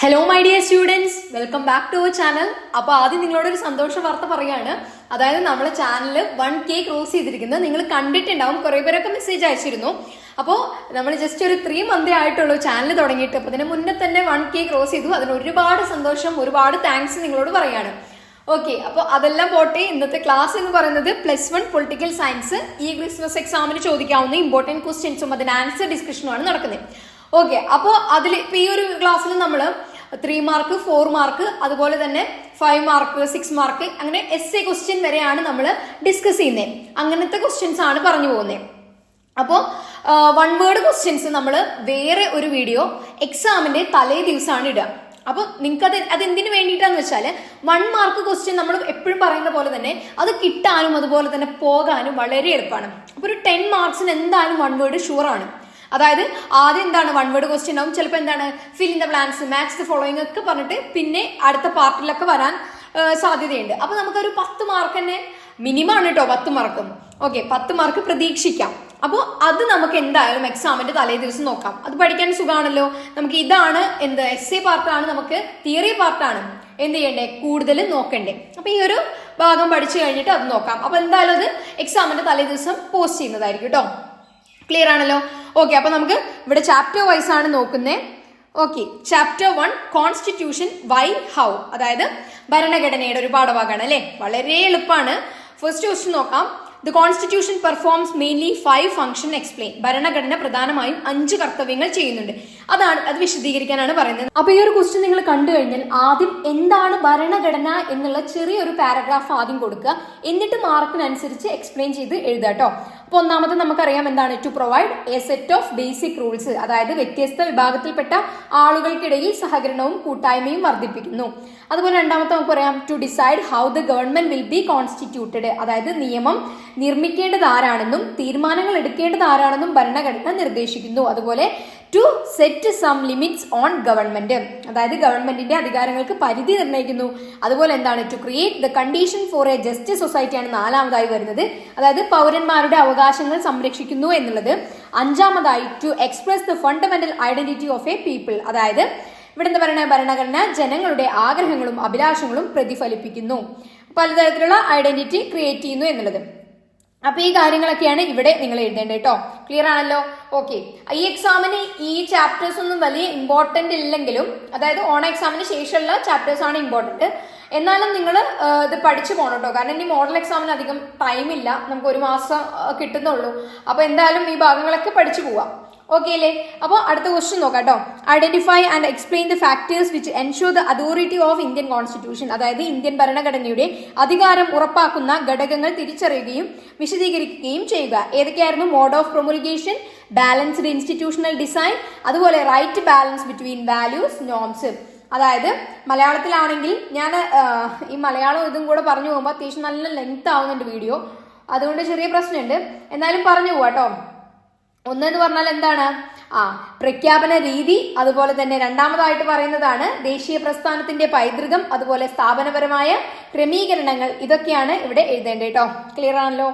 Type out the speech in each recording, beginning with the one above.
Hello my dear students, welcome back to our channel. അപ്പോൾ ആദ്യം നിങ്ങളോട് ഒരു സന്തോഷ വാർത്ത പറയാണ്. അതായത് നമ്മുടെ ചാനൽ 1K ക്രോസ് ചെയ്തിരിക്കുന്നത് നിങ്ങൾ കണ്ടിട്ടുണ്ടാവും. കുറേ പേരൊക്കെ മെസ്സേജ് അയച്ചിരുന്നു. അപ്പോൾ നമ്മൾ ജസ്റ്റ് ഒരു 3 മന്തേ ആയിട്ടുള്ളൂ ചാനൽ തുടങ്ങിയിട്ട്. അപ്പോൾ അതിന് മുന്നേ തന്നെ 1K ക്രോസ് ചെയ്തു. അതിന് ഒരുപാട് സന്തോഷം, ഒരുപാട് താങ്ക്സ് നിങ്ങളോട് പറയാണ്. ഓക്കെ, അപ്പോൾ അതെല്ലാം പോട്ടെ. ഇന്നത്തെ ക്ലാസ് എന്ന് പറയുന്നത് +1 പൊളിറ്റിക്കൽ സയൻസ് ഈ ക്രിസ്മസ് എക്സാമിന് ചോദിക്കാവുന്ന ഇമ്പോർട്ടൻറ്റ് ക്വസ്റ്റ്യൻസും അതിന്റെ ആൻസർ ഡിസ്കഷനുമാണ് നടക്കുന്നത്. ഓക്കെ, അപ്പോൾ അതിൽ ഇപ്പോൾ ഈ ഒരു ക്ലാസ്സിൽ നമ്മൾ 3 മാർക്ക്, 4 മാർക്ക്, അതുപോലെ തന്നെ 5 മാർക്ക്, 6 മാർക്ക്, അങ്ങനെ essay ക്വസ്റ്റ്യൻ വരെയാണ് നമ്മൾ ഡിസ്കസ് ചെയ്യുന്നത്. അങ്ങനത്തെ ക്വസ്റ്റ്യൻസ് ആണ് പറഞ്ഞു പോകുന്നത്. അപ്പോൾ 1 വേർഡ് ക്വസ്റ്റ്യൻസ് നമ്മൾ വേറെ ഒരു വീഡിയോ എക്സാമിന്റെ തലേ ദിവസമാണ് ഇടുക. അപ്പോൾ നിങ്ങൾക്ക് അത് എന്തിനു വേണ്ടിയിട്ടാന്ന് വെച്ചാൽ 1 മാർക്ക് ക്വസ്റ്റ്യൻ നമ്മൾ എപ്പോഴും പറയുന്ന പോലെ തന്നെ അത് കിട്ടാനും അതുപോലെ തന്നെ പോകാനും വളരെ എളുപ്പമാണ്. അപ്പോൾ ഒരു 10 മാർക്സിന് എന്തായാലും 1 വേർഡ് ഷുവറാണ്. അതായത് ആദ്യം എന്താണ് 1 വേർഡ് ക്വസ്റ്റ്യൻ ആവും, ചിലപ്പോൾ എന്താണ് fill in the blanks, match the following ഒക്കെ പറഞ്ഞിട്ട് പിന്നെ അടുത്ത പാർട്ടിലൊക്കെ വരാൻ സാധ്യതയുണ്ട്. അപ്പോൾ നമുക്കൊരു 10 മാർക്ക് തന്നെ മിനിമം ആണ് കേട്ടോ, 10 മാർക്കും. ഓക്കെ, 10 മാർക്ക് പ്രതീക്ഷിക്കാം. അപ്പോൾ അത് നമുക്ക് എന്തായാലും എക്സാമിന്റെ തലേ ദിവസം നോക്കാം. അത് പഠിക്കാൻ സുഖമാണല്ലോ. നമുക്ക് ഇതാണ് എന്ത് essay പാർട്ടാണ്, നമുക്ക് തിയറി പാർട്ടാണ് എന്ത് ചെയ്യണ്ടേ കൂടുതൽ നോക്കണ്ടേ. അപ്പൊ ഈ ഒരു ഭാഗം പഠിച്ചു കഴിഞ്ഞിട്ട് അത് നോക്കാം. അപ്പൊ എന്തായാലും അത് എക്സാമിന്റെ തലേ ദിവസം പോസ്റ്റ് ചെയ്യുന്നതായിരിക്കും കേട്ടോ. ക്ലിയർ ആണല്ലോ? ഓക്കെ, അപ്പൊ നമുക്ക് ഇവിടെ ചാപ്റ്റർ വൈസ് ആണ് നോക്കുന്നത്. Okay, chapter 1 constitution Y how, അതായത് ഭരണഘടനയുടെ ഒരു പാഠഭാഗമാണ് അല്ലെ. വളരെ എളുപ്പമാണ്. ഫസ്റ്റ് ക്വസ്റ്റ്യൻ നോക്കാം. The constitution performs mainly 5 function explain. ഭരണഘടന പ്രധാനമായും 5 കർത്തവ്യങ്ങൾ ചെയ്യുന്നുണ്ട്. അത് വിശദീകരിക്കാനാണ് പറയുന്നത്. അപ്പൊ ഈ ഒരു ക്വസ്റ്റ്യൻ നിങ്ങൾ കണ്ടു കഴിഞ്ഞാൽ ആദ്യം എന്താണ് ഭരണഘടന എന്നുള്ള ചെറിയൊരു പാരഗ്രാഫ് ആദ്യം കൊടുക്കുക, എന്നിട്ട് മാർക്കിനനുസരിച്ച് എക്സ്പ്ലെയിൻ ചെയ്ത് എഴുതുക കേട്ടോ. അപ്പൊ ഒന്നാമത് നമുക്കറിയാം എന്താണ് to provide a set of basic rules, അതായത് വ്യത്യസ്ത വിഭാഗത്തിൽപ്പെട്ട ആളുകൾക്കിടയിൽ സഹകരണവും കൂട്ടായ്മയും വർദ്ധിപ്പിക്കുന്നു. അതുപോലെ രണ്ടാമത്തെ നമുക്ക് പറയാം to decide how the government will be constituted, അതായത് നിയമം നിർമ്മിക്കേണ്ടത് ആരാണെന്നും തീരുമാനങ്ങൾ എടുക്കേണ്ടത് ആരാണെന്നും ഭരണഘടന നിർദ്ദേശിക്കുന്നു. അതുപോലെ to set some limits on government, അതായത് ഗവൺമെന്റിന്റെ അധികാരങ്ങൾക്ക് പരിധി നിർണ്ണയിക്കുന്നു. അതുപോലെ എന്താണ് to create the condition for a just സൊസൈറ്റിയാണ് നാലാമതായി വരുന്നത്, അതായത് പൗരന്മാരുടെ അവകാശങ്ങൾ സംരക്ഷിക്കുന്നു എന്നുള്ളത്. അഞ്ചാമതായി to express the fundamental identity of a people, അതായത് ഇവിടെ എന്താ പറയുക, ഭരണഘടന ജനങ്ങളുടെ ആഗ്രഹങ്ങളും അഭിലാഷങ്ങളും പ്രതിഫലിപ്പിക്കുന്നു, പലതരത്തിലുള്ള ഐഡന്റിറ്റി ക്രിയേറ്റ് ചെയ്യുന്നു എന്നുള്ളത്. അപ്പൊ ഈ കാര്യങ്ങളൊക്കെയാണ് ഇവിടെ നിങ്ങൾ എഴുതേണ്ടത് കേട്ടോ. ക്ലിയർ ആണല്ലോ? ഓക്കെ, ഈ എക്സാമിന് ഈ ചാപ്റ്റേഴ്സ് ഒന്നും വലിയ ഇമ്പോർട്ടന്റ് ഇല്ലെങ്കിലും, അതായത് ഓണ എക്സാമിന് ശേഷമുള്ള ചാപ്റ്റേഴ്സ് ആണ് ഇമ്പോർട്ടന്റ്. എന്നാലും നിങ്ങൾ ഇത് പഠിച്ചു പോകണം കേട്ടോ. കാരണം ഇനി മോഡൽ എക്സാമിന് അധികം ടൈമില്ല, നമുക്ക് 1 മാസം കിട്ടുന്നുള്ളൂ. അപ്പൊ എന്തായാലും ഈ ഭാഗങ്ങളൊക്കെ പഠിച്ചു പോവാം. ഓക്കെ അല്ലേ? അപ്പോൾ അടുത്ത ക്വസ്റ്റ്യൻ നോക്കാം കേട്ടോ. Identify and explain the factors which ensure the authority of Indian constitution, അതായത് ഇന്ത്യൻ ഭരണഘടനയുടെ അധികാരം ഉറപ്പാക്കുന്ന ഘടകങ്ങൾ തിരിച്ചറിയുകയും വിശദീകരിക്കുകയും ചെയ്യുക. ഏതൊക്കെയായിരുന്നു? Mode of promulgation, balanced institutional design, അതുപോലെ right balance between values, norms. അതായത് മലയാളത്തിലാണെങ്കിൽ ഞാൻ ഈ മലയാളം ഇതും കൂടെ പറഞ്ഞു പോകുമ്പോൾ അത്യാവശ്യം നല്ല ലെങ്ത് ആവുന്നുണ്ട് വീഡിയോ, അതുകൊണ്ട് ചെറിയ പ്രശ്നമുണ്ട്. എന്നാലും പറഞ്ഞു പോവാ കേട്ടോ. ഒന്നെന്ന് പറഞ്ഞാൽ എന്താണ്? പ്രഖ്യാപന രീതി. അതുപോലെ തന്നെ രണ്ടാമതായിട്ട് പറയുന്നതാണ് ദേശീയ പ്രസ്ഥാനത്തിന്റെ പൈതൃകം, അതുപോലെ സ്ഥാപനപരമായ ക്രമീകരണങ്ങൾ. ഇതൊക്കെയാണ് ഇവിടെ എഴുതേണ്ടത് കേട്ടോ. ക്ലിയർ ആണല്ലോ?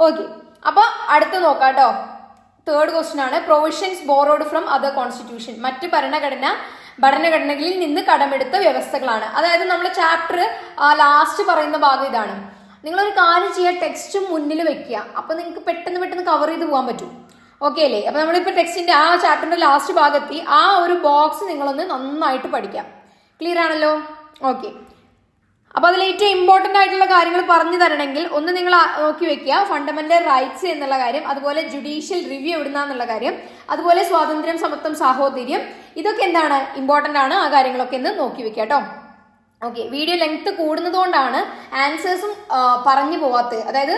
ഓക്കെ, അപ്പൊ അടുത്ത് നോക്കാം കേട്ടോ. തേർഡ് ക്വസ്റ്റ്യൻ ആണ് provisions borrowed from other constitution, മറ്റ് ഭരണഘടനകളിൽ നിന്ന് കടമെടുത്ത വ്യവസ്ഥകളാണ്. അതായത് നമ്മൾ ചാപ്റ്റർ ലാസ്റ്റ് പറയുന്ന ഭാഗം ഇതാണ്. നിങ്ങളൊരു കാര്യം ചെയ്യുക, ടെക്സ്റ്റ് മുന്നിൽ വെക്കുക, അപ്പൊ നിങ്ങൾക്ക് പെട്ടെന്ന് കവർ ചെയ്ത് പോകാൻ പറ്റും. ഓക്കെ അല്ലേ? അപ്പൊ നമ്മളിപ്പോ ടെക്സ്റ്റിന്റെ ആ ചാപ്റ്ററിന്റെ ലാസ്റ്റ് ഭാഗത്തി ആ ഒരു ബോക്സ് നിങ്ങളൊന്ന് നന്നായിട്ട് പഠിക്കാം. ക്ലിയർ ആണല്ലോ? ഓക്കെ, അപ്പൊ അതിൽ ഏറ്റവും ഇമ്പോർട്ടന്റ് ആയിട്ടുള്ള കാര്യങ്ങൾ പറഞ്ഞു തരണമെങ്കിൽ ഒന്ന് നിങ്ങൾ നോക്കി വെക്കുക, ഫണ്ടമെന്റൽ റൈറ്റ്സ് എന്നുള്ള കാര്യം, അതുപോലെ ജുഡീഷ്യൽ റിവ്യൂ എവിടുന്നുള്ള കാര്യം, അതുപോലെ സ്വാതന്ത്ര്യം, സമത്വം, സാഹോദര്യം. ഇതൊക്കെ എന്താണ് ഇമ്പോർട്ടന്റ് ആണ്. ആ കാര്യങ്ങളൊക്കെ ഒന്ന് നോക്കി വെക്കുക കേട്ടോ. ഓക്കെ, വീഡിയോ ലെങ്ത് കൂടുന്നത് കൊണ്ടാണ് ആൻസേഴ്സും പറഞ്ഞു പോവാത്തത്, അതായത്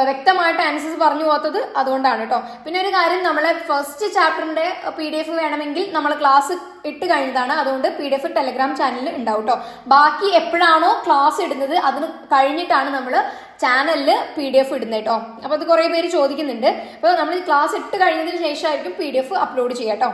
വ്യക്തമായിട്ട് ആൻസേഴ്സ് പറഞ്ഞു പോകാത്തത് അതുകൊണ്ടാണ് കേട്ടോ. പിന്നെ ഒരു കാര്യം, നമ്മളെ ഫസ്റ്റ് ചാപ്റ്ററിന്റെ PDF വേണമെങ്കിൽ നമ്മൾ ക്ലാസ് ഇട്ട് കഴിഞ്ഞതാണ്, അതുകൊണ്ട് PDF ടെലഗ്രാം ചാനലിൽ ഉണ്ടാവും കേട്ടോ. ബാക്കി എപ്പോഴാണോ ക്ലാസ് ഇടുന്നത് അതിന് കഴിഞ്ഞിട്ടാണ് നമ്മൾ ചാനലിൽ PDF ഇടുന്നത് കേട്ടോ. അപ്പൊ അത് കുറെ പേര് ചോദിക്കുന്നുണ്ട്. അപ്പോൾ നമ്മൾ ക്ലാസ് ഇട്ട് കഴിഞ്ഞതിന് ശേഷമായിരിക്കും PDF അപ്ലോഡ് ചെയ്യാം കേട്ടോ.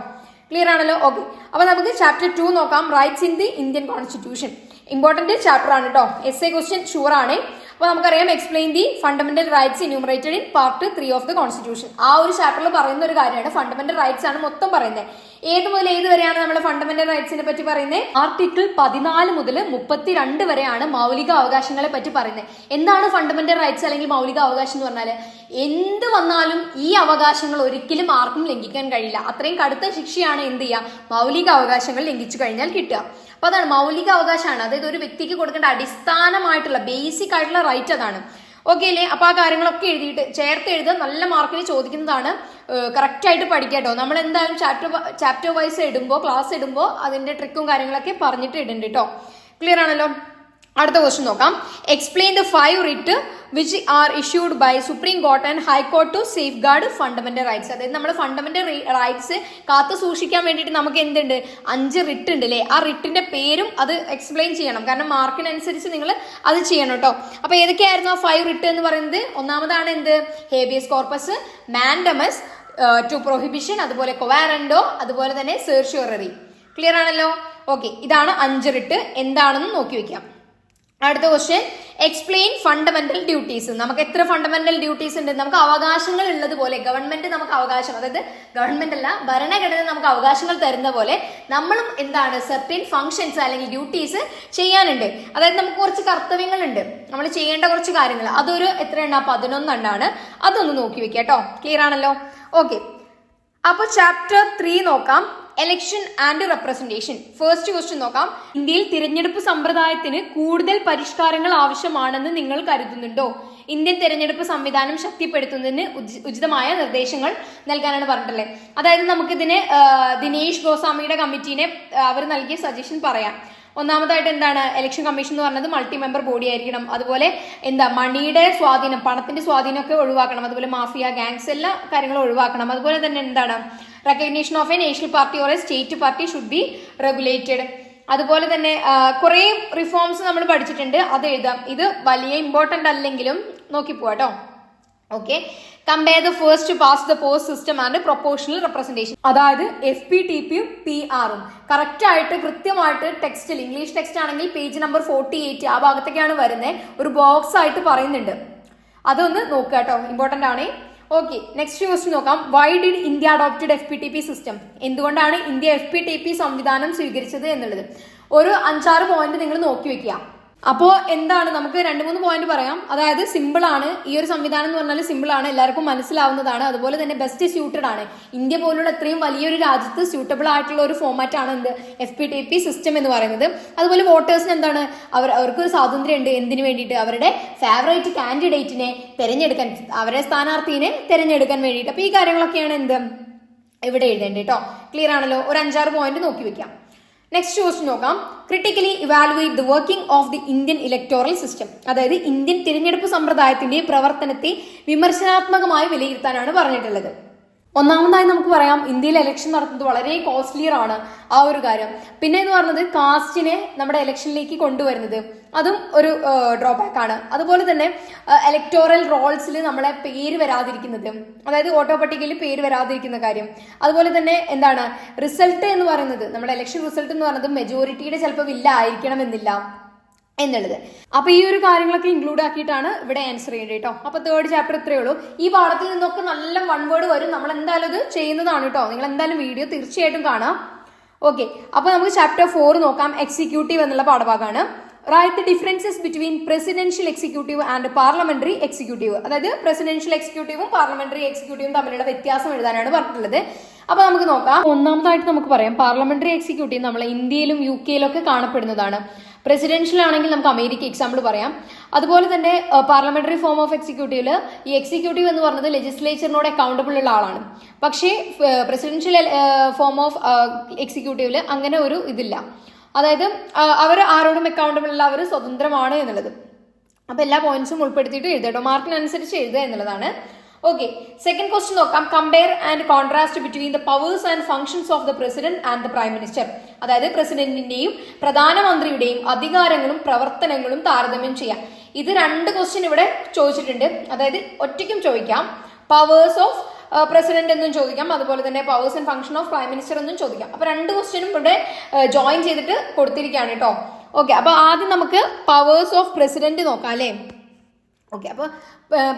ക്ലിയർ ആണല്ലോ? ഓക്കെ, അപ്പൊ നമുക്ക് ചാപ്റ്റർ 2 നോക്കാം. Rights in the Indian constitution. Important chapter ആണ് കേട്ടോ. essay ക്വസ്റ്റ്യൻ ഷുവർ ആണ്. അപ്പൊ നമുക്കറിയാം explain the fundamental rights enumerated in part 3 of the constitution. ആ ഒരു ചാപ്റ്ററിൽ പറയുന്ന ഒരു കാര്യമാണ് ഫണ്ടമെന്റൽ റൈറ്റ്സ് ആണ് മൊത്തം പറയുന്നത്. ഏത് മുതൽ ഏത് വരെയാണ് നമ്മൾ ഫണ്ടമെന്റൽ റൈറ്റ്സിനെ പറ്റി പറയുന്നത്? ആർട്ടിക്കിൾ 14 മുതൽ 32 വരെയാണ് മൗലിക അവകാശങ്ങളെ പറ്റി പറയുന്നത്. എന്താണ് ഫണ്ടമെന്റൽ റൈറ്റ്സ് അല്ലെങ്കിൽ മൗലിക അവകാശം എന്ന് പറഞ്ഞാൽ? എന്ത് വന്നാലും ഈ അവകാശങ്ങൾ ഒരിക്കലും ആർക്കും ലംഘിക്കാൻ കഴിയില്ല. അത്രയും കടുത്ത ശിക്ഷയാണ് എന്ത് ചെയ്യുക, മൗലിക അവകാശങ്ങൾ ലംഘിച്ചു കഴിഞ്ഞാൽ കിട്ടുക. അപ്പൊ അതാണ് മൗലിക അവകാശമാണ്. അതായത് ഒരു വ്യക്തിക്ക് കൊടുക്കേണ്ട അടിസ്ഥാനമായിട്ടുള്ള ബേസിക് ആയിട്ടുള്ള റൈറ്റ് അതാണ്. ഓക്കെ അല്ലേ? അപ്പൊ ആ കാര്യങ്ങളൊക്കെ എഴുതിയിട്ട് ചേർത്ത് എഴുതുക. നല്ല മാർക്കിന് ചോദിക്കുന്നതാണ്. കറക്റ്റ് ആയിട്ട് പഠിക്കാട്ടോ. നമ്മൾ എന്തായാലും ചാപ്റ്റർ വൈസ് ഇടുമ്പോൾ, ക്ലാസ് ഇടുമ്പോൾ അതിന്റെ ട്രിക്കും കാര്യങ്ങളൊക്കെ പറഞ്ഞിട്ട് ഇടുന്നുണ്ട് കേട്ടോ. ക്ലിയർ ആണല്ലോ? അടുത്ത ക്വസ്റ്റ്യൻ നോക്കാം. Explain the 5 writ which are issued by Supreme Court and High Court to safeguard fundamental rights. അതായത് നമ്മുടെ ഫണ്ടമെന്റൽ റൈറ്റ്സ് കാത്തു സൂക്ഷിക്കാൻ വേണ്ടിയിട്ട് നമുക്ക് എന്തുണ്ട്, 5 റിട്ട് ഉണ്ട് അല്ലേ? ആ റിട്ടിന്റെ പേരും അത് എക്സ്പ്ലെയിൻ ചെയ്യണം. കാരണം മാർക്കിനനുസരിച്ച് നിങ്ങൾ അത് ചെയ്യണം കേട്ടോ. അപ്പൊ ഏതൊക്കെയായിരുന്നു ആ 5 റിട്ട് എന്ന് പറയുന്നത്? ഒന്നാമതാണ് എന്ത്, habeas corpus, mandamus, to prohibition, അതുപോലെ കൊവാറൻഡോ, അതുപോലെ തന്നെ സെർഷ്യൂററി. ക്ലിയർ ആണല്ലോ? ഓക്കെ, ഇതാണ് 5 റിട്ട്. എന്താണെന്ന് നോക്കി വെക്കാം. അടുത്ത ക്വസ്റ്റ്യൻ, എക്സ്പ്ലെയിൻ ഫണ്ടമെന്റൽ ഡ്യൂട്ടീസ്. നമുക്ക് എത്ര ഫണ്ടമെന്റൽ ഡ്യൂട്ടീസ് ഉണ്ട്? നമുക്ക് അവകാശങ്ങൾ ഉള്ളതുപോലെ ഗവൺമെന്റ് നമുക്ക് അവകാശം, അതായത് ഗവൺമെന്റ് അല്ല ഭരണഘടന നമുക്ക് അവകാശങ്ങൾ തരുന്ന പോലെ നമ്മളും എന്താണ് സെർട്ടൻ ഫങ്ഷൻസ് അല്ലെങ്കിൽ ഡ്യൂട്ടീസ് ചെയ്യാനുണ്ട്. അതായത് നമുക്ക് കുറച്ച് കർത്തവ്യങ്ങളുണ്ട്, നമ്മൾ ചെയ്യേണ്ട കുറച്ച് കാര്യങ്ങൾ. അതൊരു എത്രയാണ്? 11 എണ്ണാണ്. അതൊന്ന് നോക്കി വെക്കാം കേട്ടോ. ക്ലിയർ ആണല്ലോ? ഓക്കെ, അപ്പൊ ചാപ്റ്റർ 3 നോക്കാം. Election and representation. First question നോക്കാം. ഇന്ത്യയിൽ തിരഞ്ഞെടുപ്പ് സമ്പ്രദായത്തിന് കൂടുതൽ പരിഷ്കാരങ്ങൾ ആവശ്യമാണെന്ന് നിങ്ങൾ കരുതുന്നുണ്ടോ? ഇന്ത്യൻ തിരഞ്ഞെടുപ്പ് സംവിധാനം ശക്തിപ്പെടുത്തുന്നതിന് ഉചിതമായ നിർദ്ദേശങ്ങൾ നൽകാനാണ് പറഞ്ഞിട്ടുള്ളത്. അതായത് നമുക്കിതിന് ദിനേശ് ഗോസ്വാമിയുടെ കമ്മിറ്റീനെ അവർ നൽകിയ സജഷൻ പറയാം. ഒന്നാമതായിട്ട് എന്താണ്, ഇലക്ഷൻ കമ്മീഷൻ എന്ന് പറഞ്ഞത് മൾട്ടി മെമ്പർ ബോഡി ആയിരിക്കണം. അതുപോലെ മണിയുടെ സ്വാധീനം, പണത്തിന്റെ സ്വാധീനമൊക്കെ ഒഴിവാക്കണം. അതുപോലെ മാഫിയ, ഗാങ്സ്, എല്ലാ കാര്യങ്ങളും ഒഴിവാക്കണം. അതുപോലെ തന്നെ എന്താണ്, recognition of A national party or A state party should be regulated. അതുപോലെ തന്നെ കുറെ റിഫോംസ് നമ്മൾ പഠിച്ചിട്ടുണ്ട്, അത് എഴുതാം. ഇത് വലിയ ഇമ്പോർട്ടന്റ് അല്ലെങ്കിലും നോക്കി പോവാട്ടോ. Okay, compare the first pass the post system and proportional representation. അതായത് FPTP യും PR ഉം കറക്റ്റ് ആയിട്ട് കൃത്യമായിട്ട് ടെക്സ്റ്റിൽ, ഇംഗ്ലീഷ് ടെക്സ്റ്റ് ആണെങ്കിൽ പേജ് നമ്പർ 48 ആ ഭാഗത്തേക്കാണ് വരുന്നത്. ഒരു ബോക്സ് ആയിട്ട് പറയുന്നുണ്ട്, അതൊന്ന് നോക്കുക കേട്ടോ, ഇമ്പോർട്ടന്റ് ആണ്. ഓക്കെ, നെക്സ്റ്റ് ക്വസ്റ്റ്യൻ നോക്കാം. Why did India adopted FPTP system? എന്തുകൊണ്ടാണ് ഇന്ത്യ FPTP സംവിധാനം സ്വീകരിച്ചത് എന്നുള്ളത് ഒരു 5-6 പോയിന്റ് നിങ്ങൾ നോക്കി വെക്കുക. അപ്പോ എന്താണ്, നമുക്ക് 2-3 പോയിന്റ് പറയാം. അതായത് സിമ്പിൾ ആണ്, ഈ ഒരു സംവിധാനം എന്ന് പറഞ്ഞാൽ സിമ്പിൾ ആണ്, എല്ലാവർക്കും മനസ്സിലാവുന്നതാണ്. അതുപോലെ തന്നെ ബെസ്റ്റ് സ്യൂട്ടഡ് ആണ്. ഇന്ത്യ പോലുള്ള ഇത്രയും വലിയൊരു രാജ്യത്ത് സ്യൂട്ടബിൾ ആയിട്ടുള്ള ഒരു ഫോമാറ്റ് ആണ് എന്ത്, FPTP സിസ്റ്റം എന്ന് പറയുന്നത്. അതുപോലെ വോട്ടേഴ്സിന് എന്താണ്, അവർക്ക് ഒരു സ്വാതന്ത്ര്യം ഉണ്ട്. എന്തിനു വേണ്ടിയിട്ട്? അവരുടെ ഫേവറേറ്റ് കാൻഡിഡേറ്റിനെ തിരഞ്ഞെടുക്കാൻ, അവരുടെ സ്ഥാനാർത്ഥിനെ തിരഞ്ഞെടുക്കാൻ വേണ്ടിയിട്ട്. അപ്പൊ ഈ കാര്യങ്ങളൊക്കെയാണ് എന്ത് ഇവിടെ എഴുതേണ്ടത് കേട്ടോ. ക്ലിയർ ആണല്ലോ? ഒരു 5-6 പോയിന്റ് നോക്കി വെക്കാം. നെക്സ്റ്റ് ക്വസ്റ്റ്യൻ നോക്കാം. Critically evaluate the working of the Indian electoral system. അതായത് ഇന്ത്യൻ തിരഞ്ഞെടുപ്പ് സമ്പ്രദായത്തിന്റെ പ്രവർത്തനത്തെ വിമർശനാത്മകമായി വിലയിരുത്താനാണ് പറഞ്ഞിട്ടുള്ളത്. ഒന്നാമതായി നമുക്ക് പറയാം, ഇന്ത്യയിൽ ഇലക്ഷൻ നടത്തുന്നത് വളരെ കോസ്റ്റ്ലിയർ ആണ്, ആ ഒരു കാര്യം. പിന്നെ എന്ന് പറയുന്നത് കാസ്റ്റിനെ നമ്മുടെ ഇലക്ഷനിലേക്ക് കൊണ്ടുവരുന്നത്, അതും ഒരു ഡ്രോബാക്ക് ആണ്. അതുപോലെ തന്നെ ഇലക്ടോറൽ റോൾസിൽ നമ്മളെ പേര് വരാതിരിക്കുന്നത്, അതായത് വോട്ടർ പട്ടികയിൽ പേര് വരാതിരിക്കുന്ന കാര്യം. അതുപോലെ തന്നെ എന്താണ്, റിസൾട്ട് എന്ന് പറയുന്നത്, നമ്മുടെ ഇലക്ഷൻ റിസൾട്ട് എന്ന് പറയുന്നത് മെജോറിറ്റിയുടെ ചിലപ്പോൾ വില്ല ആയിരിക്കണം എന്നില്ല എന്നുള്ളത്. അപ്പൊ ഈ ഒരു കാര്യങ്ങളൊക്കെ ഇൻക്ലൂഡ് ആക്കിയിട്ടാണ് ഇവിടെ ആൻസർ ചെയ്യേണ്ടത് കേട്ടോ. അപ്പൊ 3rd ചാപ്റ്റർ ഇത്രയേ ഉള്ളൂ. ഈ പാഠത്തിൽ നിന്നൊക്കെ നല്ല 1 വേർഡ് വരും. നമ്മൾ എന്തായാലും ഇത് ചെയ്യുന്നതാണ് കേട്ടോ. നിങ്ങൾ എന്തായാലും വീഡിയോ തീർച്ചയായിട്ടും കാണാം. ഓക്കെ, അപ്പൊ നമുക്ക് ചാപ്റ്റർ 4 നോക്കാം. എക്സിക്യൂട്ടീവ് എന്നുള്ള പാഠഭാഗമാണ്. Right the differences between presidential executive and parliamentary executive. അതായത് പ്രസിഡൻഷ്യൽ എക്സിക്യൂട്ടീവും പാർലമെന്ററി എക്സിക്യൂട്ടീവും തമ്മിലുള്ള വ്യത്യാസം എഴുതാനാണ് പറഞ്ഞിട്ടുള്ളത്. അപ്പൊ നമുക്ക് നോക്കാം. ഒന്നാമതായിട്ട് നമുക്ക് പറയാം, പാർലമെന്ററി എക്സിക്യൂട്ടീവ് നമ്മളെ ഇന്ത്യയിലും UK യിലൊക്കെ കാണപ്പെടുന്നതാണ്. പ്രസിഡൻഷ്യൽ ആണെങ്കിൽ നമുക്ക് അമേരിക്ക എക്സാമ്പിൾ പറയാം. അതുപോലെ തന്നെ പാർലമെന്ററി ഫോം ഓഫ് എക്സിക്യൂട്ടീവില് ഈ എക്സിക്യൂട്ടീവ് എന്ന് പറയുന്നത് ലെജിസ്ലേച്ചറിനോട് അക്കൗണ്ടബിൾ ഉള്ള ആളാണ്. പക്ഷേ പ്രസിഡൻഷ്യൽ ഫോം ഓഫ് എക്സിക്യൂട്ടീവില് അങ്ങനെ ഒരു ഇതില്ല. അതായത് അവർ ആരോടും അക്കൗണ്ടബിൾ അല്ല, അവർ സ്വതന്ത്രമാണ് എന്നുള്ളത്. അപ്പൊ എല്ലാ പോയിന്റ്സും ഉൾപ്പെടുത്തിയിട്ട് എഴുതട്ടോ, മാർക്കിനനുസരിച്ച് എഴുതുക എന്നുള്ളതാണ്. ഓക്കെ, സെക്കൻഡ് ക്വസ്റ്റ്യൻ നോക്കാം. Compare and contrast between the powers and functions of the president and the prime minister. അതായത് പ്രസിഡന്റിന്റെയും പ്രധാനമന്ത്രിയുടെയും അധികാരങ്ങളും പ്രവർത്തനങ്ങളും താരതമ്യം ചെയ്യാം. ഇത് 2 ക്വസ്റ്റ്യൻ ഇവിടെ ചോദിച്ചിട്ടുണ്ട്. അതായത് ഒറ്റയ്ക്കും ചോദിക്കാം, പവേഴ്സ് ഓഫ് പ്രസിഡന്റ് എന്നും ചോദിക്കാം, അതുപോലെ തന്നെ powers and function of prime minister എന്നും ചോദിക്കാം. അപ്പൊ 2 ക്വസ്റ്റ്യനും ഇവിടെ ജോയിൻ ചെയ്തിട്ട് കൊടുത്തിരിക്കുകയാണ് കേട്ടോ. ഓക്കെ, അപ്പൊ ആദ്യം നമുക്ക് പവേഴ്സ് ഓഫ് പ്രസിഡന്റ് നോക്കാം അല്ലേ. ഓക്കെ, അപ്പോൾ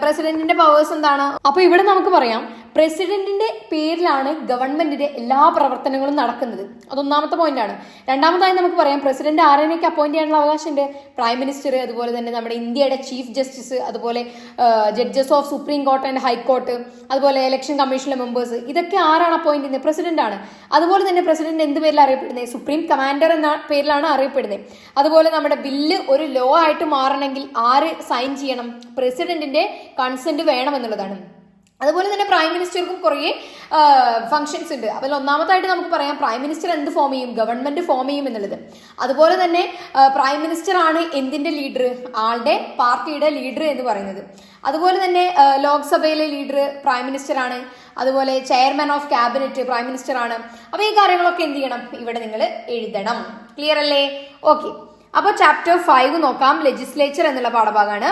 പ്രസിഡന്റിന്റെ പവേഴ്സ് എന്താണ്? അപ്പോൾ ഇവിടെ നമുക്ക് പറയാം പ്രസിഡന്റിന്റെ പേരിലാണ് ഗവൺമെന്റിന്റെ എല്ലാ പ്രവർത്തനങ്ങളും നടക്കുന്നത്. അതൊന്നാമത്തെ പോയിന്റ് ആണ്. രണ്ടാമതായി നമുക്ക് പറയാം പ്രസിഡന്റ് ആരെയൊക്കെ അപ്പോയിന്റ് ചെയ്യാനുള്ള അവകാശമുണ്ട്? പ്രൈം മിനിസ്റ്റർ, അതുപോലെ തന്നെ നമ്മുടെ ഇന്ത്യയുടെ ചീഫ് ജസ്റ്റിസ്, അതുപോലെ judges of supreme Court and high court, അതുപോലെ ഇലക്ഷൻ കമ്മീഷനിലെ മെമ്പേഴ്സ്, ഇതൊക്കെ ആരാണ് അപ്പോയിന്റ് ചെയ്യുന്നത്? പ്രസിഡന്റ് ആണ്. അതുപോലെ തന്നെ പ്രസിഡന്റ് എന്ത് പേരിലാണ് അറിയപ്പെടുന്നത്? സുപ്രീം കമാൻഡർ എന്ന പേരിലാണ് അറിയപ്പെടുന്നത്. അതുപോലെ നമ്മുടെ ബില്ല് ഒരു ലോ ആയിട്ട് മാറണമെങ്കിൽ ആര് സൈൻ ചെയ്യണം? പ്രസിഡന്റിന്റെ കൺസെന്റ് വേണം എന്നുള്ളതാണ്. അതുപോലെ തന്നെ പ്രൈം മിനിസ്റ്റർക്കും കുറേ ഫംഗ്ഷൻസ് ഉണ്ട്. അതിൽ ഒന്നാമതായിട്ട് നമുക്ക് പറയാം പ്രൈം മിനിസ്റ്റർ എന്ത് ഫോം ചെയ്യും? ഗവൺമെന്റ് ഫോം ചെയ്യും എന്നുള്ളത്. അതുപോലെ തന്നെ പ്രൈം മിനിസ്റ്റർ ആണ് എന്തിന്റെ ലീഡർ? ആളുടെ പാർട്ടിയുടെ ലീഡർ എന്ന് പറയുന്നത്. അതുപോലെ തന്നെ ലോക്സഭയിലെ ലീഡർ പ്രൈം മിനിസ്റ്റർ ആണ്. അതുപോലെ chairman of cabinet prime minister ആണ്. അപ്പൊ ഈ കാര്യങ്ങളൊക്കെ എന്ത് ചെയ്യണം? ഇവിടെ നിങ്ങൾ എഴുതണം. ക്ലിയർ അല്ലേ? ഓക്കെ, അപ്പോൾ ചാപ്റ്റർ 5 നോക്കാം. ലെജിസ്ലേച്ചർ എന്നുള്ള പാഠഭാഗമാണ്.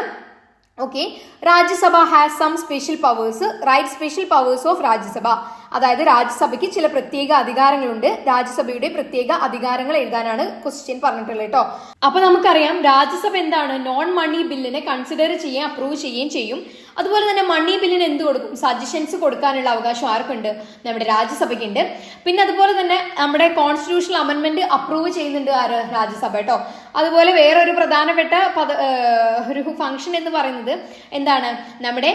Okay, Rajya Sabha has some special powers. Right special powers of Rajya Sabha. അതായത് രാജ്യസഭയ്ക്ക് ചില പ്രത്യേക അധികാരങ്ങളുണ്ട്. രാജ്യസഭയുടെ പ്രത്യേക അധികാരങ്ങൾ എഴുതാനാണ് ക്വസ്റ്റ്യൻ പറഞ്ഞിട്ടുള്ളത് കേട്ടോ. അപ്പൊ നമുക്കറിയാം രാജ്യസഭ എന്താണ്? നോൺ മണി ബില്ലിനെ കൺസിഡർ ചെയ്യുകയും അപ്രൂവ് ചെയ്യുകയും ചെയ്യും. അതുപോലെ തന്നെ മണി ബില്ലിന് എന്ത് കൊടുക്കും? സജഷൻസ് കൊടുക്കാനുള്ള അവകാശം ആർക്കുണ്ട്? നമ്മുടെ രാജ്യസഭയ്ക്കുണ്ട്. പിന്നെ അതുപോലെ തന്നെ നമ്മുടെ കോൺസ്റ്റിറ്റ്യൂഷണൽ അമെന്റ്മെന്റ് അപ്രൂവ് ചെയ്യുന്നുണ്ട് ആര്? രാജ്യസഭ കേട്ടോ. അതുപോലെ വേറൊരു പ്രധാനപ്പെട്ട ഒരു ഫംഗ്ഷൻ എന്ന് പറയുന്നത് എന്താണ്? നമ്മുടെ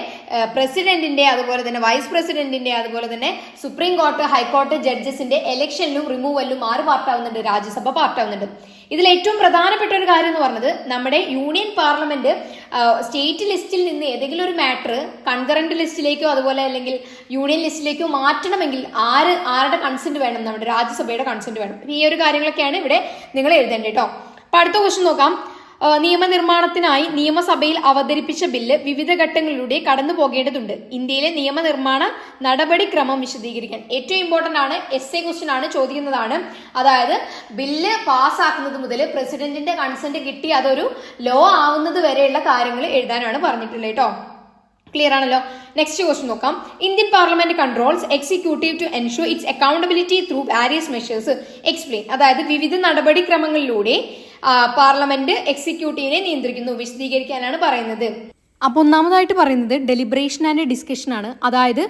പ്രസിഡന്റിന്റെ, അതുപോലെ തന്നെ വൈസ് പ്രസിഡന്റിന്റെ, അതുപോലെ തന്നെ സുപ്രീം കോർട്ട് ഹൈക്കോർട്ട് ജഡ്ജസിന്റെ എലക്ഷനിലും റിമൂവലിലും ആര് പാർട്ടാവുന്നുണ്ട്? രാജ്യസഭ പാർട്ടാവുന്നുണ്ട്. ഇതിൽ ഏറ്റവും പ്രധാനപ്പെട്ട ഒരു കാര്യം എന്ന് പറഞ്ഞത് നമ്മുടെ യൂണിയൻ പാർലമെന്റ് സ്റ്റേറ്റ് ലിസ്റ്റിൽ നിന്ന് ഏതെങ്കിലും ഒരു മാറ്റർ കൺകറന്റ് ലിസ്റ്റിലേക്കോ അതുപോലെ അല്ലെങ്കിൽ യൂണിയൻ ലിസ്റ്റിലേക്കോ മാറ്റണമെങ്കിൽ ആരുടെ കൺസെന്റ് വേണം? നമ്മുടെ രാജ്യസഭയുടെ കൺസെന്റ് വേണം. ഈ ഒരു കാര്യങ്ങളൊക്കെയാണ് ഇവിടെ നിങ്ങൾ എഴുതേണ്ടത് കേട്ടോ. അപ്പൊ അടുത്ത ക്വസ്റ്റ്യൻ നോക്കാം. നിയമനിർമ്മാണത്തിനായി നിയമസഭയിൽ അവതരിപ്പിച്ച ബില്ല് വിവിധ ഘട്ടങ്ങളിലൂടെ കടന്നു പോകേണ്ടതുണ്ട്. ഇന്ത്യയിലെ നിയമനിർമ്മാണ നടപടിക്രമം വിശദീകരിക്കാൻ. ഏറ്റവും ഇമ്പോർട്ടന്റ് ആണ്, എസ്എ ക്വസ്റ്റ്യൻ ആണ്, ചോദിക്കുന്നതാണ്. അതായത് ബില്ല് പാസ്സാക്കുന്നത് മുതൽ പ്രസിഡന്റിന്റെ കൺസെന്റ് കിട്ടി അതൊരു ലോ ആവുന്നത് വരെയുള്ള കാര്യങ്ങൾ എഴുതാനാണ് പറഞ്ഞിട്ടുള്ളത് കേട്ടോ. ക്ലിയർ ആണല്ലോ? നെക്സ്റ്റ് ക്വസ്റ്റ്യൻ നോക്കാം. Indian Parliament controls executive to ensure its accountability through various measures. Explain. അതായത് വിവിധ നടപടിക്രമങ്ങളിലൂടെ പാർലമെന്റ് എക്സിക്യൂട്ടീവിനെ നിയന്ത്രിക്കുന്നു. വിശദീകരിക്കാനാണ് പറയുന്നത്. അപ്പൊ ഒന്നാമതായിട്ട് പറയുന്നത് ഡെലിബറേഷൻ ആൻഡ് ഡിസ്കഷൻ ആണ്. അതായത്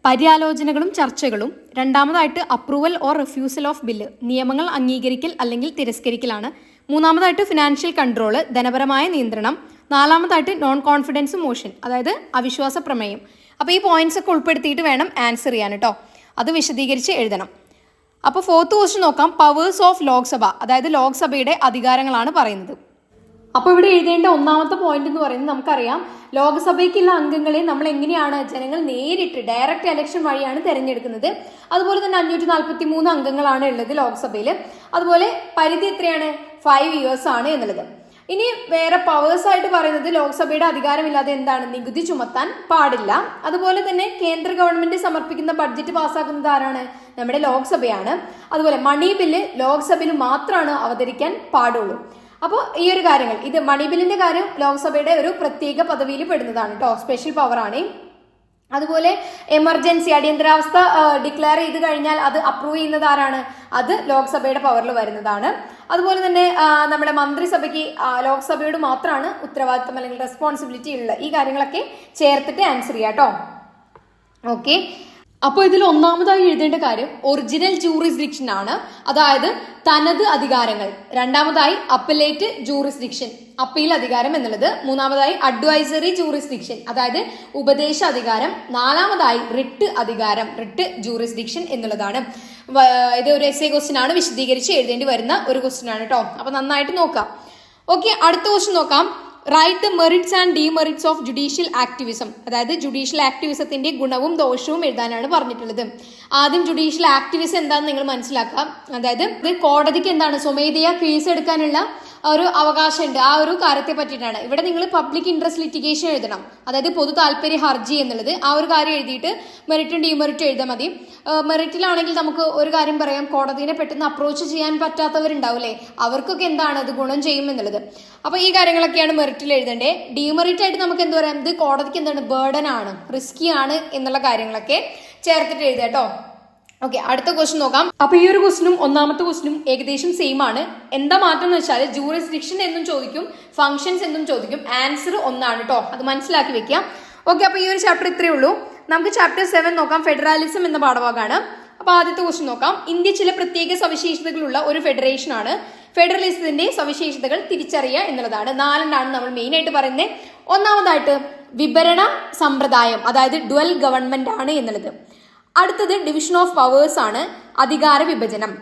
പര്യാലോചനകളും ചർച്ചകളും. രണ്ടാമതായിട്ട് approval or refusal of bill, നിയമങ്ങൾ അംഗീകരിക്കൽ അല്ലെങ്കിൽ തിരസ്കരിക്കലാണ്. മൂന്നാമതായിട്ട് ഫിനാൻഷ്യൽ കൺട്രോള്, ധനപരമായ നിയന്ത്രണം. നാലാമതായിട്ട് നോൺ കോൺഫിഡൻസ് മോഷൻ, അതായത് അവിശ്വാസ പ്രമേയം. അപ്പോൾ ഈ പോയിന്റ്സ് ഒക്കെ ഉൾപ്പെടുത്തിയിട്ട് വേണം ആൻസർ ചെയ്യാൻ കേട്ടോ. അത് വിശദീകരിച്ച് എഴുതണം. അപ്പോൾ ഫോർത്ത് ക്വസ്റ്റ്യൻ നോക്കാം. പവേഴ്സ് ഓഫ് ലോക്സഭ, അതായത് ലോക്സഭയുടെ അധികാരങ്ങളാണ് പറയുന്നത്. അപ്പോൾ ഇവിടെ എഴുതേണ്ട ഒന്നാമത്തെ പോയിന്റ് എന്ന് പറയുന്നത് നമുക്കറിയാം ലോക്സഭയ്ക്കുള്ള അംഗങ്ങളെ നമ്മൾ എങ്ങനെയാണ് ജനങ്ങൾ നേരിട്ട് ഡയറക്റ്റ് ഇലക്ഷൻ വഴിയാണ് തിരഞ്ഞെടുക്കുന്നത്. അതുപോലെ തന്നെ 543 അംഗങ്ങളാണ് ഉള്ളത് ലോക്സഭയിൽ. അതുപോലെ പരിധി എത്രയാണ്? 5 years ആണ് എന്നുള്ളത്. ഇനി വേറെ പവേഴ്സ് ആയിട്ട് പറയുന്നത് ലോക്സഭയുടെ അധികാരമില്ലാതെ എന്താണ്? നികുതി ചുമത്താൻ പാടില്ല. അതുപോലെ തന്നെ കേന്ദ്ര ഗവൺമെന്റ് സമർപ്പിക്കുന്ന ബഡ്ജറ്റ് പാസ്സാക്കുന്നത് ആരാണ്? നമ്മുടെ ലോക്സഭയാണ്. അതുപോലെ മണി ബില്ല് ലോക്സഭയിൽ മാത്രമാണ് അവതരിക്കാൻ പാടുള്ളൂ. അപ്പോൾ ഈ ഒരു കാര്യങ്ങൾ, ഇത് മണി ബില്ലിന്റെ കാര്യം ലോക്സഭയുടെ ഒരു പ്രത്യേക പദവിയിൽ പെടുന്നതാണ് കേട്ടോ, സ്പെഷ്യൽ പവർ ആണ്. അതുപോലെ എമർജൻസി, അടിയന്തരാവസ്ഥ ഡിക്ലെയർ ചെയ്ത് കഴിഞ്ഞാൽ അത് അപ്രൂവ് ചെയ്യുന്നത് ആരാണ്? അത് ലോക്സഭയുടെ പവറിൽ വരുന്നതാണ്. അതുപോലെ തന്നെ നമ്മുടെ മന്ത്രിസഭയ്ക്ക് ലോക്സഭയോട് മാത്രമാണ് ഉത്തരവാദിത്തം അല്ലെങ്കിൽ റെസ്പോൺസിബിലിറ്റി ഉള്ളത്. ഈ കാര്യങ്ങളൊക്കെ ചേർത്തിട്ട് ആൻസർ ചെയ്യാം കേട്ടോ. ഓക്കെ, അപ്പോൾ ഇതിൽ ഒന്നാമതായി എഴുതേണ്ട കാര്യം ഒറിജിനൽ ജൂറിസ്ഡിക്ഷൻ ആണ്, അതായത് തനത് അധികാരങ്ങൾ. രണ്ടാമതായി അപ്പലേറ്റ് ജൂറിസ്ഡിക്ഷൻ, അപ്പീൽ അധികാരം എന്നുള്ളത്. മൂന്നാമതായി അഡ്വൈസറി ജൂറിസ്ഡിക്ഷൻ, അതായത് ഉപദേശ അധികാരം. നാലാമതായി റിട്ട് അധികാരം, റിട്ട് ജൂറിസ്ഡിക്ഷൻ എന്നുള്ളതാണ്. ഇത് ഒരു എസ്എ ക്വസ്റ്റ്യൻ ആണ്, വിശദീകരിച്ച് എഴുതേണ്ടി വരുന്ന ഒരു ക്വസ്റ്റ്യൻ ആണ് കേട്ടോ. അപ്പൊ നന്നായിട്ട് നോക്കാം. ഓക്കെ, അടുത്ത ക്വസ്റ്റ്യൻ നോക്കാം. Write the merits and demerits of judicial activism, അതായത് ജുഡീഷ്യൽ ആക്ടിവിസത്തിന്റെ ഗുണവും ദോഷവും എഴുതാനാണ് പറഞ്ഞിട്ടുള്ളത്. ആദ്യം ജുഡീഷ്യൽ ആക്ടിവിസം എന്താണെന്ന് നിങ്ങൾ മനസ്സിലാക്കാം. അതായത് കോടതിക്ക് എന്താണ് സ്വമേധയാ കേസ് എടുക്കാനുള്ള ഒരു അവകാശമുണ്ട്. ആ ഒരു കാര്യത്തെ പറ്റിയിട്ടാണ് ഇവിടെ നിങ്ങൾ പബ്ലിക് ഇൻട്രസ്റ്റ് ലിറ്റിഗേഷൻ എഴുതണം, അതായത് പൊതു താല്പര്യ ഹർജി എന്നുള്ളത്. ആ ഒരു കാര്യം എഴുതിയിട്ട് മെറിറ്റും ഡിമെറിറ്റും എഴുതാൻ മതി. മെറിറ്റിലാണെങ്കിൽ നമുക്ക് ഒരു കാര്യം പറയാം, കോടതിനെ പെട്ടെന്ന് അപ്രോച്ച് ചെയ്യാൻ പറ്റാത്തവരുണ്ടാവില്ലേ, അവർക്കൊക്കെ എന്താണ് അത് ഗുണം ചെയ്യും എന്നുള്ളത്. അപ്പൊ ഈ കാര്യങ്ങളൊക്കെയാണ് മെറിറ്റിൽ എഴുതേണ്ടത്. ഡിമെറിറ്റ് ആയിട്ട് നമുക്ക് എന്ത് പറയാം, ഇത് കോടതിക്ക് എന്താണ് ബേർഡൻ ആണ്, റിസ്കി ആണ് എന്നുള്ള കാര്യങ്ങളൊക്കെ ചേർത്തിട്ട് എഴുതാം കേട്ടോ. ഓക്കെ, അടുത്ത ക്വസ്റ്റ്യൻ നോക്കാം. അപ്പൊ ഈ ഒരു ക്വസ്റ്റിനും ഒന്നാമത്തെ ക്വസ്റ്റിനും ഏകദേശം സെയിം ആണ്. എന്താ മാറ്റം എന്ന് വെച്ചാൽ ജൂറിസ്ഡിക്ഷൻ എന്നും ചോദിക്കും, ഫംഗ്ഷൻസ് എന്നും ചോദിക്കും. ആൻസർ ഒന്നാണ് കേട്ടോ, അത് മനസ്സിലാക്കി വെക്കാം. ഓക്കെ, അപ്പൊ ഈ ഒരു ചാപ്റ്റർ ഇത്രയേ ഉള്ളൂ. നമുക്ക് ചാപ്റ്റർ 7 നോക്കാം. ഫെഡറലിസം എന്ന പാഠഭാഗമാണ്. അപ്പൊ ആദ്യത്തെ ക്വസ്റ്റ്യൻ നോക്കാം. ഇന്ത്യ ചില പ്രത്യേക സവിശേഷതകളുള്ള ഒരു ഫെഡറേഷൻ ആണ്. ഫെഡറലിസത്തിന്റെ സവിശേഷതകൾ തിരിച്ചറിയുക എന്നുള്ളതാണ്. 4 നമ്മൾ മെയിൻ ആയിട്ട് പറയുന്നത്. ഒന്നാമതായിട്ട് വിഭരണ സമ്പ്രദായം, അതായത് ഡ്വൽ ഗവൺമെന്റ് ആണ് എന്നുള്ളത്. അടുത്തത് ഡിവിഷൻ ഓഫ് പവേഴ്സ് ആണ്, അധികാര വിഭജനം.